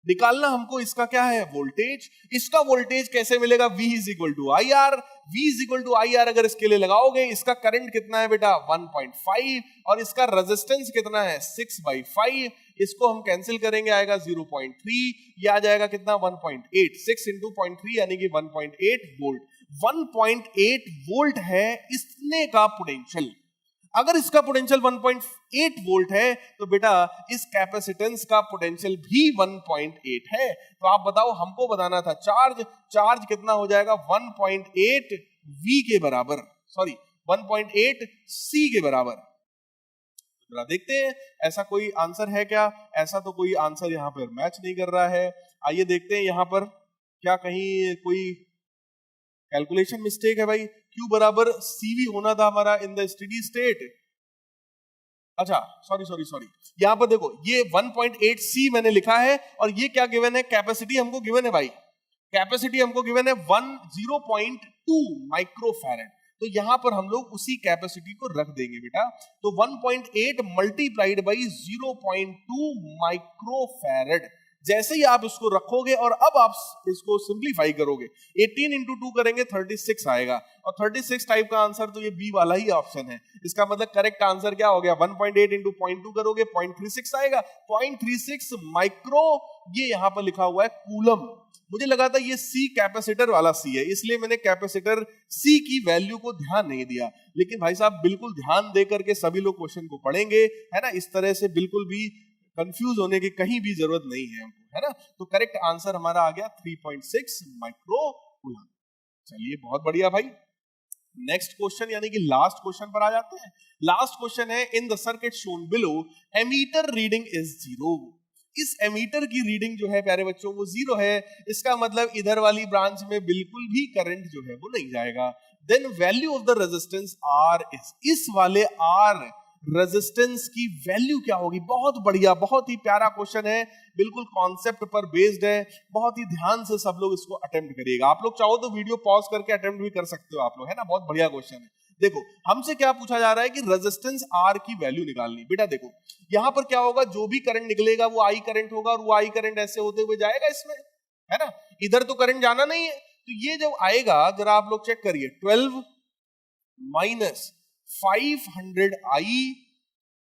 निकालना हमको इसका क्या है, वोल्टेज। इसका वोल्टेज कैसे मिलेगा, V is equal to I R. V is equal to I R अगर इसके लिए लगाओगे, इसका करंट कितना है बेटा 1.5, और इसका रेजिस्टेंस कितना है 6/5। इसको हम कैंसिल करेंगे, आएगा 0.3, ये आ जाएगा कितना 1.8। 6 इंटू 0.3 यानी कि 1.8 वोल्ट। 1.8 वोल्ट है इसने का पोटेंशियल। अगर इसका पोटेंशियल 1.8 वोल्ट है तो बेटा इस कैपेसिटेंस का पोटेंशियल भी 1.8 है। तो आप बताओ, हमको बताना था चार्ज कितना हो जाएगा 1.8 V के बराबर, सॉरी 1.8 C के बराबर। जरा देखते हैं ऐसा कोई आंसर है क्या। ऐसा तो कोई आंसर यहाँ पर मैच नहीं कर रहा है। आइए देखते हैं यहाँ पर क्या कहीं कोई कैलकुलेशन मिस्टेक है भाई। Q बराबर CV होना था हमारा इन द स्टेडी स्टेट। अच्छा सॉरी यहां पर देखो ये 1.8 C मैंने लिखा है, और ये क्या गिवन है, कैपेसिटी हमको गिवन है भाई। कैपेसिटी हमको गिवन है 0.2 माइक्रोफैरेड। तो यहां पर हम लोग उसी कैपेसिटी को रख देंगे बेटा। तो 1.8 मल्टीप्लाइड बाई 0.2 माइक्रोफैरेड। जैसे ही आप इसको रखोगे और अब आप इसको सिंप्लीफाई करोगे, 18 इंटू 2 करेंगे 36 आएगा, और 36 टाइप का आंसर तो ये बी वाला ही ऑप्शन है। इसका मतलब करेक्ट आंसर क्या हो गया, 1.8 इंटू 0.2 करोगे 0.36 आएगा। 0.36 माइक्रो, ये यहां पर लिखा हुआ है कूलम। मुझे लगा था ये C कैपेसिटर वाला C है, इसलिए मैंने कैपेसिटर C की वैल्यू को ध्यान नहीं दिया। लेकिन भाई साहब बिल्कुल ध्यान दे करके सभी लोग क्वेश्चन को पढ़ेंगे, है ना। इस तरह से बिल्कुल भी कंफ्यूज होने की कहीं भी जरूरत नहीं है हमको, है ना। तो करेक्ट आंसर हमारा आ गया 3.6 माइक्रो कूलम। चलिए बहुत बढ़िया भाई। नेक्स्ट क्वेश्चन यानी कि लास्ट क्वेश्चन पर आ जाते हैं। लास्ट क्वेश्चन है, in the circuit shown below ammeter reading is 0। इस एमीटर की रीडिंग जो है प्यारे बच्चों वो 0 है। इसका मतलब इधर वाली ब्रांच में बिल्कुल भी करंट जो है वो नहीं जाएगा। Then value of the resistance R is, इस वाले R रेजिस्टेंस की वैल्यू क्या होगी। बहुत बढ़िया, बहुत ही प्यारा क्वेश्चन है, बिल्कुल कॉन्सेप्ट पर बेस्ड है। बहुत ही ध्यान से सब लोग इसको अटेम्प्ट करिएगा। आप लोग चाहो तो वीडियो पॉज करके अटेम्प्ट भी कर सकते हो आप लोग, है ना। बहुत बढ़िया क्वेश्चन है। देखो हमसे क्या पूछा जा रहा है कि रेजिस्टेंस R की वैल्यू निकालनी। बेटा देखो यहां पर क्या होगा, जो भी करंट निकलेगा वो I करंट होगा, और वो I करंट ऐसे होते हुए जाएगा इसमें, है ना। इधर तो करंट जाना नहीं है। तो ये जब आएगा, जरा आप लोग चेक करिए, 12 माइनस 500 I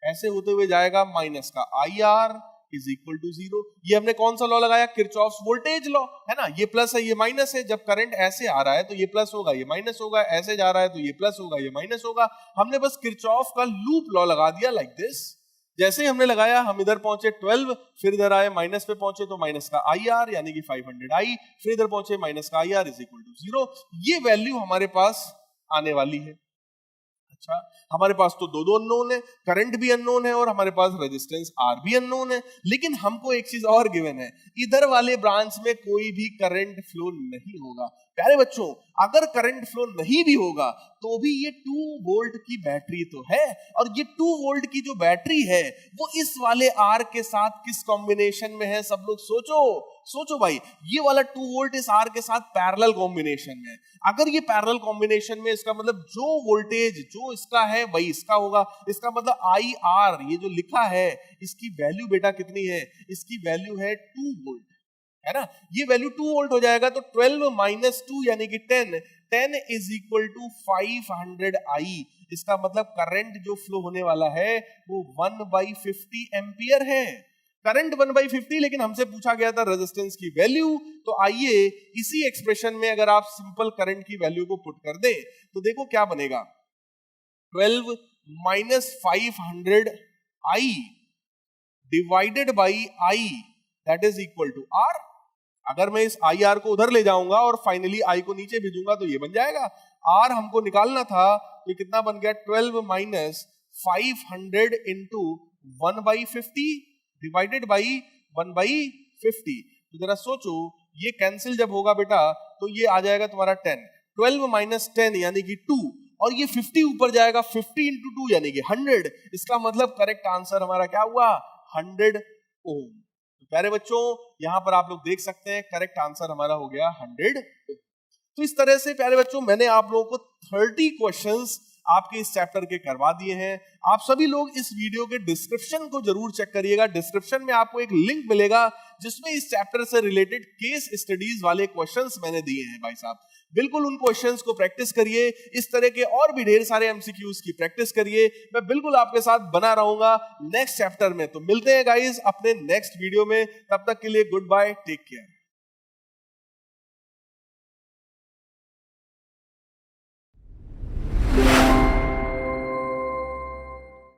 ऐसे होते हुए जाएगा, माइनस का IR, इज इक्वल टू 0। ये हमने कौन सा लॉ लगाया? किरचॉफ्स वोल्टेज लॉ, है ना। ये प्लस है, ये माइनस है। जब करंट ऐसे आ रहा है तो ये प्लस होगा, ये माइनस होगा, ऐसे जा रहा है तो ये प्लस होगा, ये माइनस होगा। हमने बस किरचॉफ का लूप लॉ लगा दिया लाइक दिस। जैसे ही हमने लगाया हम इधर पहुंचे 12, फिर इधर आए माइनस पे पहुंचे तो माइनस का IR यानी कि 500i, फिर इधर पहुंचे माइनस का IR इज इक्वल टू 0। ये वैल्यू हमारे पास आने वाली है। अच्छा, हमारे पास तो दो अननोन है, करंट भी अननोन है और हमारे पास रेजिस्टेंस R भी अननोन है। लेकिन हमको एक चीज और गिवन है, इधर वाले ब्रांच में कोई भी करंट फ्लो नहीं होगा। प्यारे बच्चों, अगर करंट फ्लो नहीं भी होगा तो भी ये 2 वोल्ट की बैटरी तो है, और ये 2 वोल्ट की जो बैटरी है वो इस वाले R के साथ किस कॉम्बिनेशन में है? सब लोग सोचो भाई। ये वाला 2 वोल्ट इस R के साथ पैरेलल कॉम्बिनेशन में है। अगर ये पैरेलल कॉम्बिनेशन में, इसका मतलब जो वोल्टेज जो इसका है वही इसका होगा। इसका मतलब IR ये जो लिखा है इसकी वैल्यू बेटा कितनी है? इसकी वैल्यू है 2 वोल्ट, है ना। ये वैल्यू 2 वोल्ट हो जाएगा तो 12 माइनस 2 यानी कि 10 इज इक्वल टू 500i। इसका मतलब करंट जो फ्लो होने वाला है वो 1/50 एम्पियर है। करंट 1/50, लेकिन हमसे पूछा गया था रेजिस्टेंस की वैल्यू। तो आइए इसी एक्सप्रेशन में अगर आप सिंपल करंट की वैल्यू को पुट कर दें तो देखो क्या बनेगा। 12 minus 500i divided by i that is equal to R। अगर मैं इस IR को उधर ले जाऊंगा और फाइनली I को नीचे भेजूंगा तो ये बन जाएगा। R हमको निकालना था तो कितना बन गया? 12 माइनस 500 इंटू 1/50 डिवाइडेड बाई 1/50। तो जरा सोचो, ये कैंसिल जब होगा बेटा तो ये आ जाएगा तुम्हारा 10। 12 माइनस 10 यानी कि 2, और ये 50 ऊपर जाएगा, 50 इंटू 2 यानी कि 100। इसका मतलब करेक्ट आंसर हमारा क्या हुआ? 100 ओम। तो प्यारे बच्चों, यहां पर आप लोग देख सकते हैं करेक्ट आंसर हमारा हो गया 100 ओम। तो इस तरह से प्यारे बच्चों मैंने आप लोगों को 30 क्वेश्चंस आपके इस चैप्टर के करवा दिए हैं। आप सभी लोग इस वीडियो के डिस्क्रिप्शन को जरूर चेक करिएगा। डिस्क्रिप्शन में आपको एक लिंक मिलेगा जिसमें इस चैप्टर से रिलेटेड केस स्टडीज वाले क्वेश्चंस मैंने दिए हैं भाई साहब। बिल्कुल उन क्वेश्चंस को प्रैक्टिस करिए। इस तरह के और भी ढेर सारे एमसीक्यूज की प्रैक्टिस करिए। मैं बिल्कुल आपके साथ बना रहूंगा नेक्स्ट चैप्टर में। तो मिलते हैं गाइस अपने नेक्स्ट वीडियो में। तब तक के लिए गुड बाय, टेक केयर।